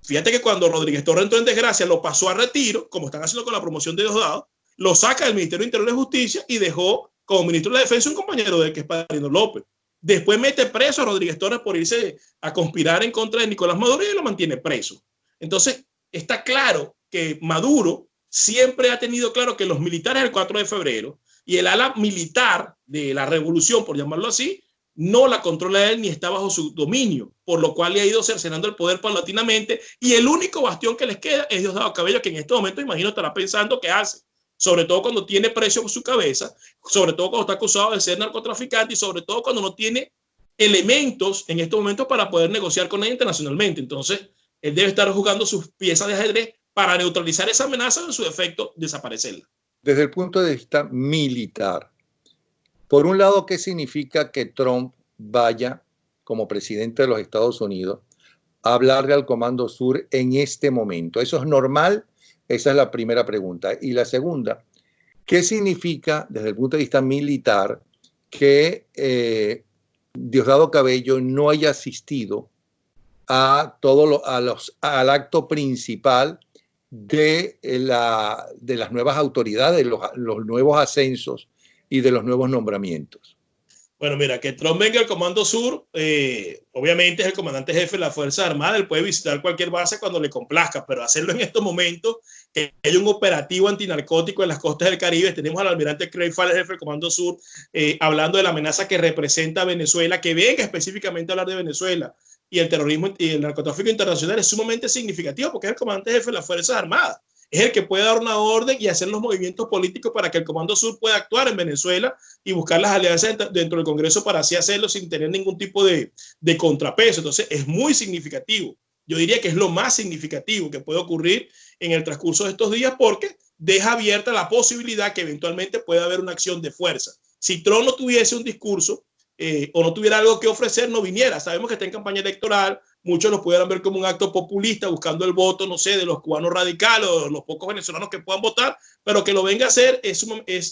Fíjate que cuando Rodríguez Torres entró en desgracia, lo pasó a retiro, como están haciendo con la promoción de Diosdado, lo saca del Ministerio de Interior y Justicia y dejó como ministro de la Defensa un compañero de él, que es Padrino López. Después mete preso a Rodríguez Torres por irse a conspirar en contra de Nicolás Maduro y lo mantiene preso. Entonces, está claro que Maduro siempre ha tenido claro que los militares del 4 de febrero y el ala militar de la revolución, por llamarlo así, no la controla él ni está bajo su dominio, por lo cual le ha ido cercenando el poder paulatinamente, y el único bastión que les queda es Diosdado Cabello, que en este momento imagino estará pensando qué hace. sobre todo cuando tiene precio por su cabeza, sobre todo cuando está acusado de ser narcotraficante y sobre todo cuando no tiene elementos en estos momentos para poder negociar con él internacionalmente. Entonces, él debe estar jugando sus piezas de ajedrez para neutralizar esa amenaza o en su defecto desaparecerla. Desde el punto de vista militar, por un lado, ¿qué significa que Trump vaya como presidente de los Estados Unidos a hablarle al Comando Sur en este momento? ¿Eso es normal? Esa es la primera pregunta. Y la segunda, ¿qué significa desde el punto de vista militar que Diosdado Cabello no haya asistido a al acto principal de las nuevas autoridades, los nuevos ascensos y de los nuevos nombramientos? Bueno, mira, que Trump venga al Comando Sur, obviamente es el comandante jefe de la Fuerza Armada, él puede visitar cualquier base cuando le complazca, pero hacerlo en estos momentos, que hay un operativo antinarcótico en las costas del Caribe, tenemos al almirante Craig Fowler, jefe del Comando Sur, hablando de la amenaza que representa Venezuela, que venga específicamente a hablar de Venezuela y el terrorismo y el narcotráfico internacional es sumamente significativo porque es el comandante jefe de las Fuerzas Armadas. Es el que puede dar una orden y hacer los movimientos políticos para que el Comando Sur pueda actuar en Venezuela y buscar las alianzas dentro del Congreso para así hacerlo sin tener ningún tipo de contrapeso. Entonces es muy significativo. Yo diría que es lo más significativo que puede ocurrir en el transcurso de estos días porque deja abierta la posibilidad que eventualmente pueda haber una acción de fuerza. Si Trump no tuviese un discurso o no tuviera algo que ofrecer, no viniera. Sabemos que está en campaña electoral, muchos lo pudieran ver como un acto populista, buscando el voto, no sé, de los cubanos radicales o los pocos venezolanos que puedan votar, pero que lo venga a hacer es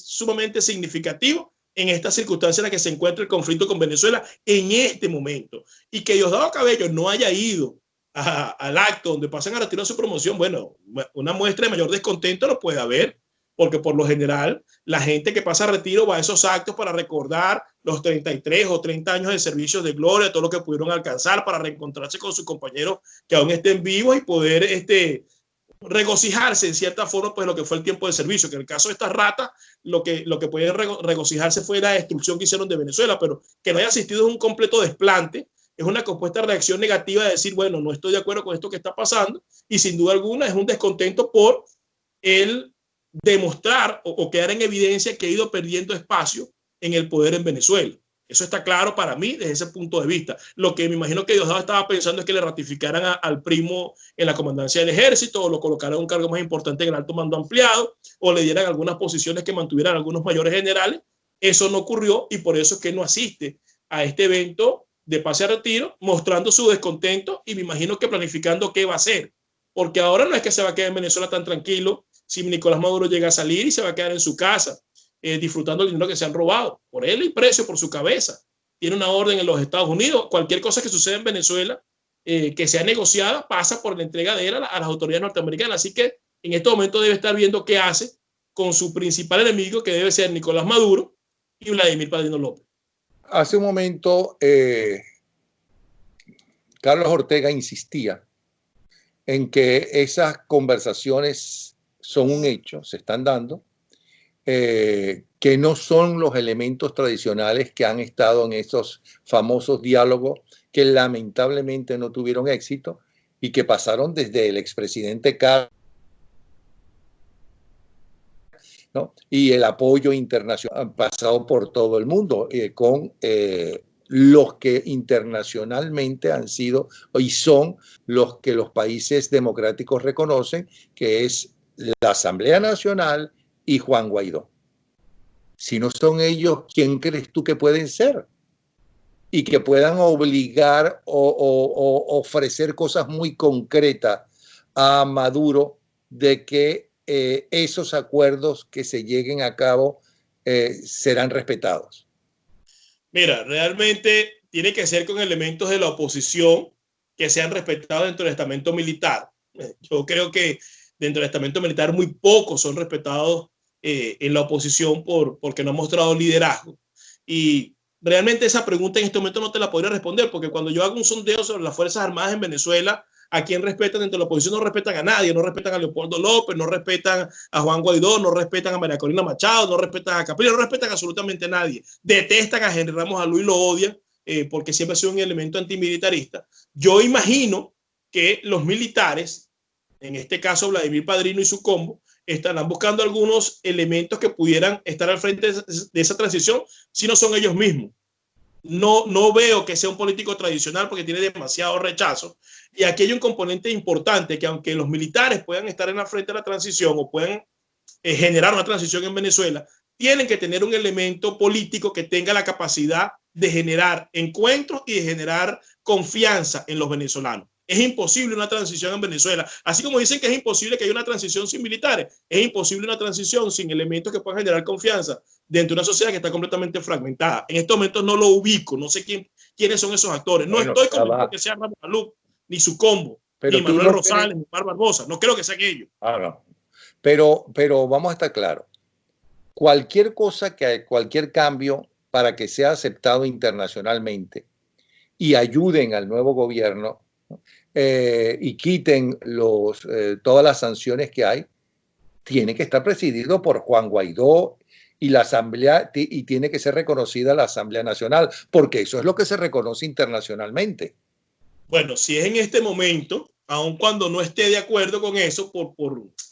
sumamente significativo en esta circunstancia en la que se encuentra el conflicto con Venezuela en este momento. Y que Diosdado Cabello no haya ido al acto donde pasan a retirar su promoción, bueno, una muestra de mayor descontento no puede haber, porque por lo general la gente que pasa a retiro va a esos actos para recordar los 33 o 30 años de servicios de gloria, todo lo que pudieron alcanzar para reencontrarse con sus compañeros que aún estén vivos y poder regocijarse en cierta forma pues lo que fue el tiempo de servicio, que en el caso de estas ratas lo que pueden regocijarse fue la destrucción que hicieron de Venezuela, pero que no haya asistido es un completo desplante, es una compuesta reacción negativa de decir, bueno, no estoy de acuerdo con esto que está pasando y sin duda alguna es un descontento por el demostrar o quedar en evidencia que ha ido perdiendo espacio en el poder en Venezuela. Eso está claro para mí desde ese punto de vista. Lo que me imagino que Diosdado estaba pensando es que le ratificaran al primo en la comandancia del ejército o lo colocaran en un cargo más importante en el alto mando ampliado o le dieran algunas posiciones que mantuvieran algunos mayores generales. Eso no ocurrió y por eso es que no asiste a este evento de pase a retiro, mostrando su descontento y me imagino que planificando qué va a hacer. Porque ahora no es que se va a quedar en Venezuela tan tranquilo si Nicolás Maduro llega a salir y se va a quedar en su casa disfrutando el dinero que se han robado por él y precio por su cabeza. Tiene una orden en los Estados Unidos. Cualquier cosa que suceda en Venezuela que sea negociada pasa por la entrega de él a las autoridades norteamericanas. Así que en este momento debe estar viendo qué hace con su principal enemigo, que debe ser Nicolás Maduro y Vladimir Padrino López. Hace un momento, Carlos Ortega insistía en que esas conversaciones son un hecho, se están dando, que no son los elementos tradicionales que han estado en esos famosos diálogos que lamentablemente no tuvieron éxito y que pasaron desde el expresidente Carlos, ¿no? Y el apoyo internacional han pasado por todo el mundo con los que internacionalmente han sido y son los que los países democráticos reconocen, que es la Asamblea Nacional y Juan Guaidó. Si no son ellos, ¿quién crees tú que pueden ser? Y que puedan obligar o ofrecer cosas muy concretas a Maduro de que esos acuerdos que se lleguen a cabo serán respetados. Mira, realmente tiene que ser con elementos de la oposición que sean respetados dentro del estamento militar. Yo creo que dentro del estamento militar muy pocos son respetados en la oposición porque no han mostrado liderazgo. Y realmente esa pregunta en este momento no te la podría responder, porque cuando yo hago un sondeo sobre las Fuerzas Armadas en Venezuela, ¿a quién respetan dentro de la oposición? No respetan a nadie, no respetan a Leopoldo López, no respetan a Juan Guaidó, no respetan a María Corina Machado, no respetan a Capriles, no respetan absolutamente a nadie. Detestan a Henry Ramos Alú y lo odian porque siempre ha sido un elemento antimilitarista. Yo imagino que los militares, en este caso Vladimir Padrino y su combo, estarán buscando algunos elementos que pudieran estar al frente de esa transición, si no son ellos mismos. No veo que sea un político tradicional porque tiene demasiado rechazo. Y aquí hay un componente importante, que aunque los militares puedan estar en la frente de la transición o puedan generar una transición en Venezuela, tienen que tener un elemento político que tenga la capacidad de generar encuentros y de generar confianza en los venezolanos. Es imposible una transición en Venezuela. Así como dicen que es imposible que haya una transición sin militares, es imposible una transición sin elementos que puedan generar confianza dentro de una sociedad que está completamente fragmentada. En estos momentos no lo ubico, no sé quiénes son esos actores. No Bueno, estoy convencido que sea Ramos Maluf, ni su combo, pero ni Manuel no Rosales, ni Mar Barbosa. No creo que sean ellos. No. Pero vamos a estar claros. Cualquier cosa, cualquier cambio para que sea aceptado internacionalmente y ayuden al nuevo gobierno, y quiten todas las sanciones que hay, tiene que estar presidido por Juan Guaidó y la Asamblea, y tiene que ser reconocida la Asamblea Nacional, porque eso es lo que se reconoce internacionalmente. Bueno, si es en este momento, aun cuando no esté de acuerdo con eso,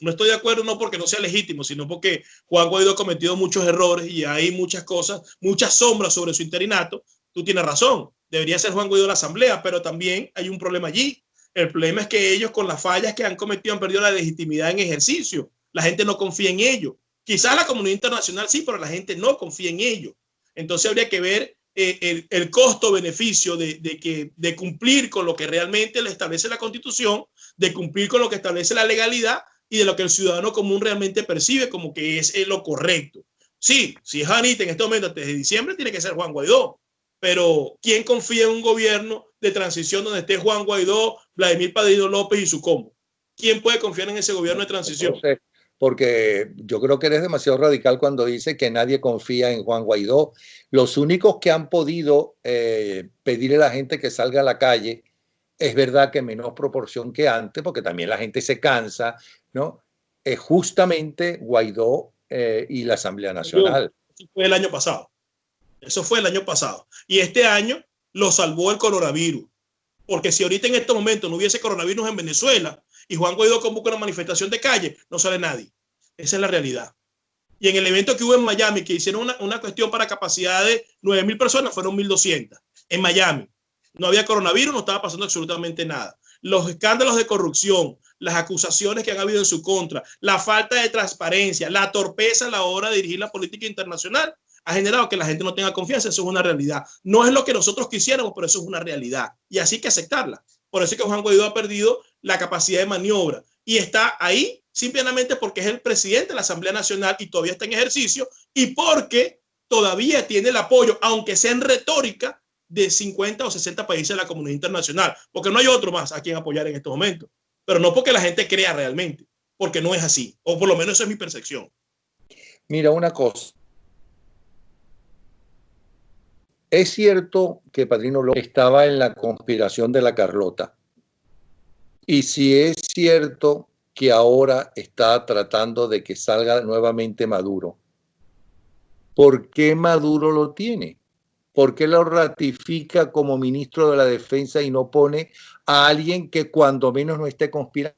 no estoy de acuerdo no porque no sea legítimo, sino porque Juan Guaidó ha cometido muchos errores y hay muchas cosas, muchas sombras sobre su interinato. Tú tienes razón, debería ser Juan Guaidó la Asamblea, pero también hay un problema allí. El problema es que ellos, con las fallas que han cometido, han perdido la legitimidad en ejercicio. La gente no confía en ellos. Quizás la comunidad internacional sí, pero la gente no confía en ellos. Entonces habría que ver el costo-beneficio de cumplir con lo que realmente le establece la Constitución, de cumplir con lo que establece la legalidad y de lo que el ciudadano común realmente percibe como que es lo correcto. Sí, si es Anita en este momento, antes de diciembre, tiene que ser Juan Guaidó. Pero ¿quién confía en un gobierno de transición donde esté Juan Guaidó, Vladimir Padrino López y su combo? ¿Quién puede confiar en ese gobierno de transición? Entonces, porque yo creo que eres demasiado radical cuando dice que nadie confía en Juan Guaidó. Los únicos que han podido pedirle a la gente que salga a la calle, es verdad que en menos proporción que antes, porque también la gente se cansa, ¿no? Es justamente Guaidó y la Asamblea Nacional. Eso fue el año pasado. Eso fue el año pasado. Y este año lo salvó el coronavirus. Porque si ahorita en estos momentos no hubiese coronavirus en Venezuela y Juan Guaidó convoca una manifestación de calle, no sale nadie. Esa es la realidad. Y en el evento que hubo en Miami, que hicieron una cuestión para capacidad de 9,000 personas, fueron 1,200 en Miami. No había coronavirus, no estaba pasando absolutamente nada. Los escándalos de corrupción, las acusaciones que han habido en su contra, la falta de transparencia, la torpeza a la hora de dirigir la política internacional, ha generado que la gente no tenga confianza. Eso es una realidad. No es lo que nosotros quisiéramos, pero eso es una realidad. Y así hay que aceptarla. Por eso es que Juan Guaidó ha perdido la capacidad de maniobra y está ahí simplemente porque es el presidente de la Asamblea Nacional y todavía está en ejercicio, y porque todavía tiene el apoyo, aunque sea en retórica, de 50 o 60 países de la comunidad internacional, porque no hay otro más a quien apoyar en estos momentos. Pero no porque la gente crea realmente, porque no es así, o por lo menos esa es mi percepción. Mira, una cosa. Es cierto que Padrino López estaba en la conspiración de la Carlota. Y si es cierto que ahora está tratando de que salga nuevamente Maduro, ¿por qué Maduro lo tiene? ¿Por qué lo ratifica como ministro de la Defensa y no pone a alguien que cuando menos no esté conspirando?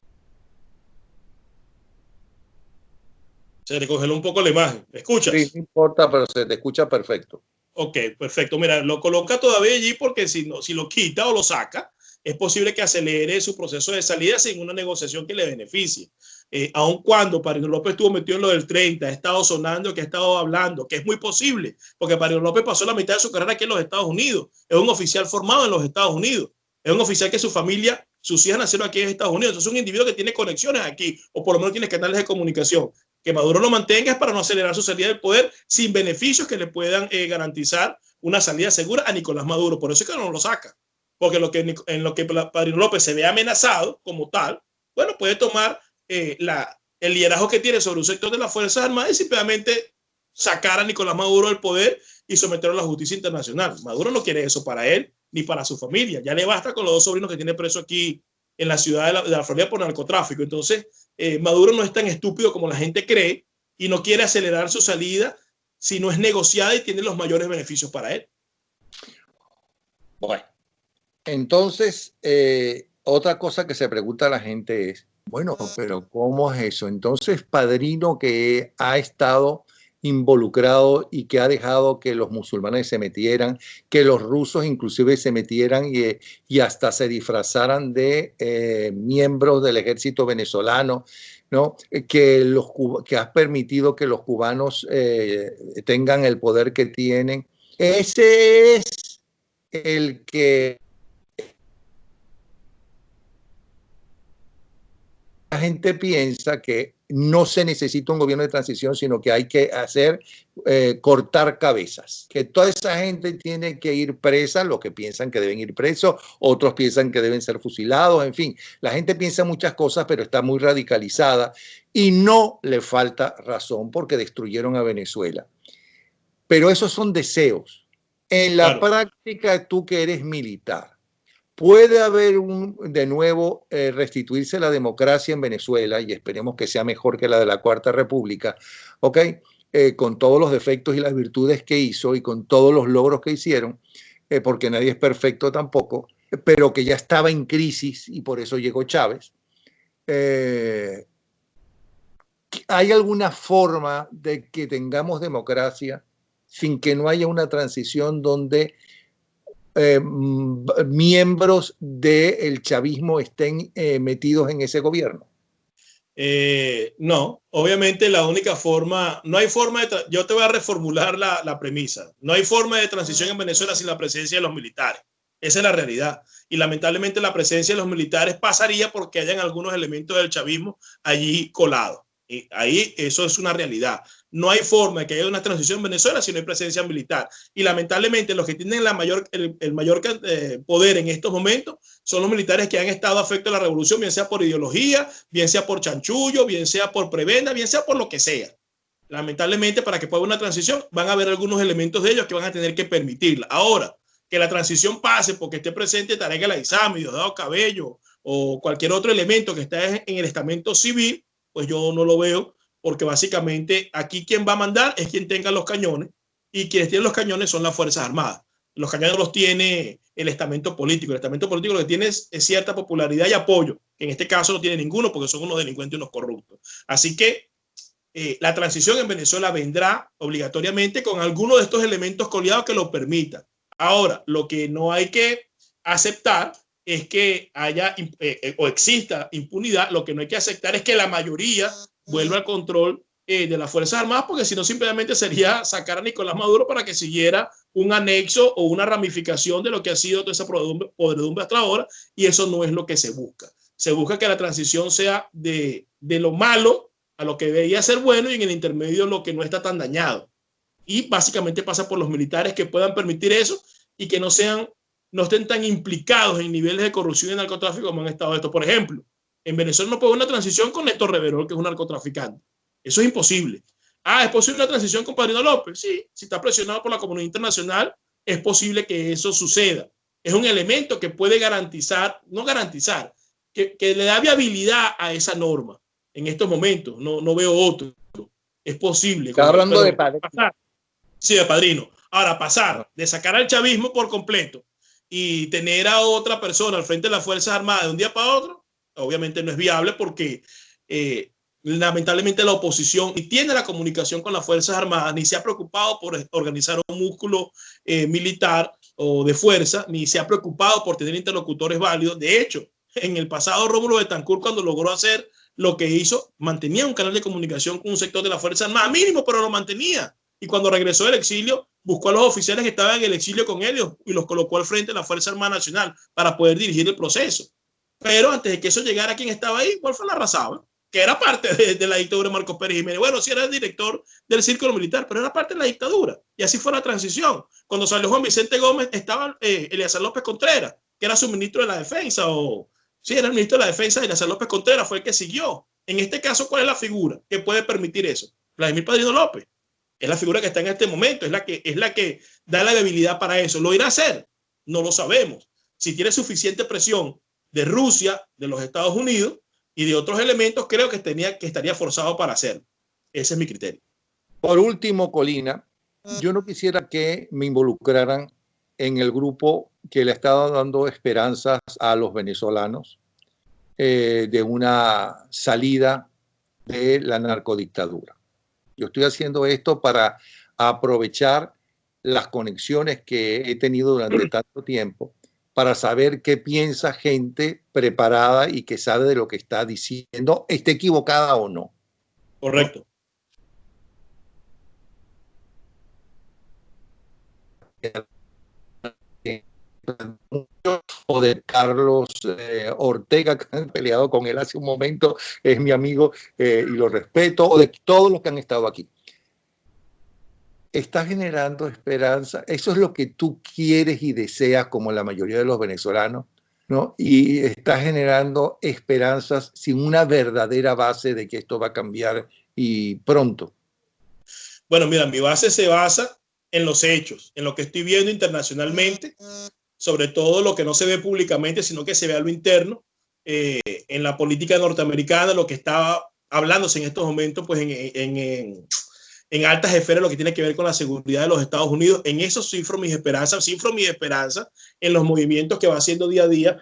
Se le congeló un poco la imagen. ¿Me escuchas? Sí, no importa, pero se te escucha perfecto. Ok, perfecto. Mira, lo coloca todavía allí porque si lo quita o lo saca, es posible que acelere su proceso de salida sin una negociación que le beneficie. Aun cuando Padrino López estuvo metido en lo del 30, ha estado sonando, que ha estado hablando, que es muy posible, porque Padrino López pasó la mitad de su carrera aquí en los Estados Unidos. Es un oficial formado en los Estados Unidos. Es un oficial que su familia, sus hijas nacieron aquí en Estados Unidos. Entonces es un individuo que tiene conexiones aquí, o por lo menos tiene canales de comunicación. Que Maduro lo mantenga es para no acelerar su salida del poder sin beneficios que le puedan garantizar una salida segura a Nicolás Maduro. Por eso es que no lo saca. Porque en lo que Padrino López se ve amenazado como tal, bueno, puede tomar el liderazgo que tiene sobre un sector de las Fuerzas Armadas y simplemente sacar a Nicolás Maduro del poder y someterlo a la justicia internacional. Maduro no quiere eso para él ni para su familia. Ya le basta con los 2 sobrinos que tiene preso aquí en la ciudad de la Florida por narcotráfico. Entonces, Maduro no es tan estúpido como la gente cree y no quiere acelerar su salida si no es negociada y tiene los mayores beneficios para él. Bueno, entonces, otra cosa que se pregunta la gente es, Bueno, pero ¿cómo es eso? Entonces, Padrino, que ha estado involucrado y que ha dejado que los musulmanes se metieran, que los rusos inclusive se metieran y hasta se disfrazaran de miembros del ejército venezolano, ¿no? Que has permitido que los cubanos tengan el poder que tienen. Ese es el que la gente piensa que no se necesita un gobierno de transición, sino que hay que hacer cortar cabezas, que toda esa gente tiene que ir presa, los que piensan que deben ir presos, otros piensan que deben ser fusilados, en fin, la gente piensa muchas cosas, pero está muy radicalizada y no le falta razón porque destruyeron a Venezuela. Pero esos son deseos. En la práctica, tú que eres militar, puede haber de nuevo restituirse la democracia en Venezuela y esperemos que sea mejor que la de la Cuarta República, ¿ok? Con todos los defectos y las virtudes que hizo y con todos los logros que hicieron, porque nadie es perfecto tampoco, pero que ya estaba en crisis y por eso llegó Chávez. ¿Hay alguna forma de que tengamos democracia sin que no haya una transición donde miembros del chavismo estén metidos en ese gobierno? No, obviamente la única forma, no hay forma de, yo te voy a reformular la premisa, no hay forma de transición en Venezuela sin la presencia de los militares, esa es la realidad, y lamentablemente la presencia de los militares pasaría porque hayan algunos elementos del chavismo allí colados, y ahí eso es una realidad. No hay forma de que haya una transición en Venezuela si no hay presencia militar. Y lamentablemente los que tienen el mayor poder en estos momentos son los militares que han estado afectos a la revolución, bien sea por ideología, bien sea por chanchullo, bien sea por prebenda, bien sea por lo que sea. Lamentablemente, para que pueda haber una transición, van a haber algunos elementos de ellos que van a tener que permitirla. Ahora, que la transición pase porque esté presente Tarek El Aizami, Diosdado Cabello o cualquier otro elemento que está en el estamento civil, pues yo no lo veo, porque básicamente aquí quien va a mandar es quien tenga los cañones y quienes tienen los cañones son las Fuerzas Armadas. Los cañones los tiene el estamento político. El estamento político lo que tiene es cierta popularidad y apoyo, que en este caso no tiene ninguno porque son unos delincuentes y unos corruptos. Así que la transición en Venezuela vendrá obligatoriamente con alguno de estos elementos coleados que lo permitan. Ahora, lo que no hay que aceptar es que haya o exista impunidad. Lo que no hay que aceptar es que la mayoría vuelva al control de las Fuerzas Armadas, porque si no simplemente sería sacar a Nicolás Maduro para que siguiera un anexo o una ramificación de lo que ha sido toda esa podredumbre hasta ahora, y eso no es lo que se busca. Se busca que la transición sea de lo malo a lo que debería ser bueno y en el intermedio lo que no está tan dañado. Y básicamente pasa por los militares que puedan permitir eso y que no estén tan implicados en niveles de corrupción y narcotráfico como han estado estos. Por ejemplo, en Venezuela no puede haber una transición con Néstor Reverol, que es un narcotraficante. Eso es imposible. ¿Es posible una transición con Padrino López? Sí, si está presionado por la comunidad internacional, es posible que eso suceda. Es un elemento que puede garantizar, no garantizar, que le da viabilidad a esa norma. En estos momentos, no veo otro. Es posible. Está hablando de Padrino. Sí, de Padrino. Ahora, pasar de sacar al chavismo por completo y tener a otra persona al frente de las Fuerzas Armadas de un día para otro, obviamente no es viable porque lamentablemente la oposición ni tiene la comunicación con las Fuerzas Armadas, ni se ha preocupado por organizar un músculo militar o de fuerza, ni se ha preocupado por tener interlocutores válidos. De hecho, en el pasado, Rómulo Betancourt, cuando logró hacer lo que hizo, mantenía un canal de comunicación con un sector de la Fuerza Armada, mínimo, pero lo mantenía. Y cuando regresó del exilio, buscó a los oficiales que estaban en el exilio con él y los colocó al frente de la Fuerza Armada Nacional para poder dirigir el proceso. Pero antes de que eso llegara, ¿quién estaba ahí? Wolfgang Larrazábal, que era parte de la dictadura de Marcos Pérez Jiménez. Bueno, sí era el director del círculo militar, pero era parte de la dictadura. Y así fue la transición. Cuando salió Juan Vicente Gómez, estaba Eleazar López Contreras, que era su ministro de la Defensa, sí, era el ministro de la Defensa, Eleazar López Contreras fue el que siguió. En este caso, ¿cuál es la figura que puede permitir eso? Vladimir Padrino López. Es la figura que está en este momento, es la que da la viabilidad para eso. ¿Lo irá a hacer? No lo sabemos. Si tiene suficiente presión de Rusia, de los Estados Unidos y de otros elementos, creo que estaría forzado para hacerlo. Ese es mi criterio. Por último, Colina, yo no quisiera que me involucraran en el grupo que le ha estado dando esperanzas a los venezolanos, de una salida de la narcodictadura. Yo estoy haciendo esto para aprovechar las conexiones que he tenido durante tanto tiempo para saber qué piensa gente preparada y que sabe de lo que está diciendo, esté equivocada o no. Correcto. O de Carlos Ortega, que han peleado con él hace un momento, es mi amigo y lo respeto, o de todos los que han estado aquí. Está generando esperanza. Eso es lo que tú quieres y deseas, como la mayoría de los venezolanos, ¿no? Y está generando esperanzas sin una verdadera base de que esto va a cambiar y pronto. Bueno, mira, mi base se basa en los hechos, en lo que estoy viendo internacionalmente, sobre todo lo que no se ve públicamente, sino que se ve a lo interno, en la política norteamericana, lo que está hablándose en estos momentos, pues en altas esferas, lo que tiene que ver con la seguridad de los Estados Unidos. En eso cifro mis esperanzas en los movimientos que va haciendo día a día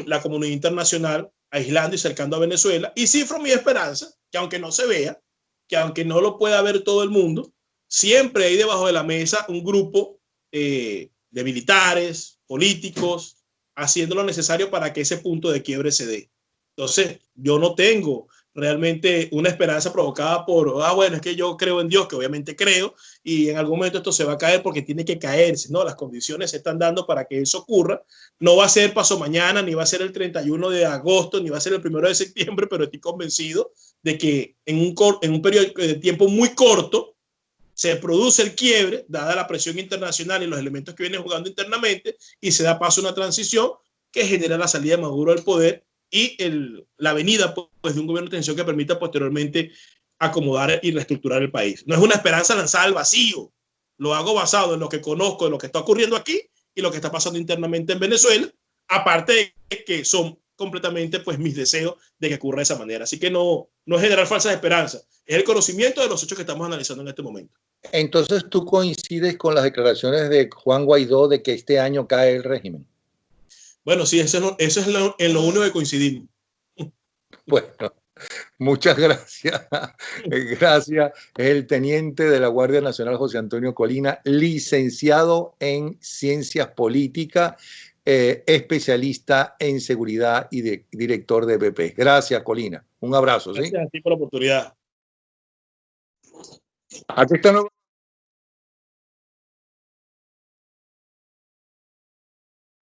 la comunidad internacional, aislando y cercando a Venezuela, y cifro mi esperanza, que aunque no se vea, que aunque no lo pueda ver todo el mundo, siempre hay debajo de la mesa un grupo de militares, políticos, haciendo lo necesario para que ese punto de quiebre se dé. Entonces, yo no tengo realmente una esperanza provocada por, bueno, es que yo creo en Dios, que obviamente creo, y en algún momento esto se va a caer porque tiene que caerse, ¿no? Las condiciones se están dando para que eso ocurra. No va a ser paso mañana, ni va a ser el 31 de agosto, ni va a ser el 1 de septiembre, pero estoy convencido de que en un periodo de tiempo muy corto se produce el quiebre, dada la presión internacional y los elementos que vienen jugando internamente, y se da paso a una transición que genera la salida de Maduro al poder y la venida pues, de un gobierno de transición que permita posteriormente acomodar y reestructurar el país. No es una esperanza lanzada al vacío, lo hago basado en lo que conozco, de lo que está ocurriendo aquí y lo que está pasando internamente en Venezuela, aparte de que son completamente pues mis deseos de que ocurra de esa manera. Así que no es generar falsas esperanzas, es el conocimiento de los hechos que estamos analizando en este momento. Entonces, ¿tú coincides con las declaraciones de Juan Guaidó de que este año cae el régimen? Bueno, sí, eso es en lo único que coincidimos. Bueno, muchas gracias. Gracias. El teniente de la Guardia Nacional, José Antonio Colina, licenciado en Ciencias Políticas, especialista en seguridad y director de BP. Gracias, Colina. Un abrazo. Gracias ¿sí? a ti por la oportunidad. Aquí está.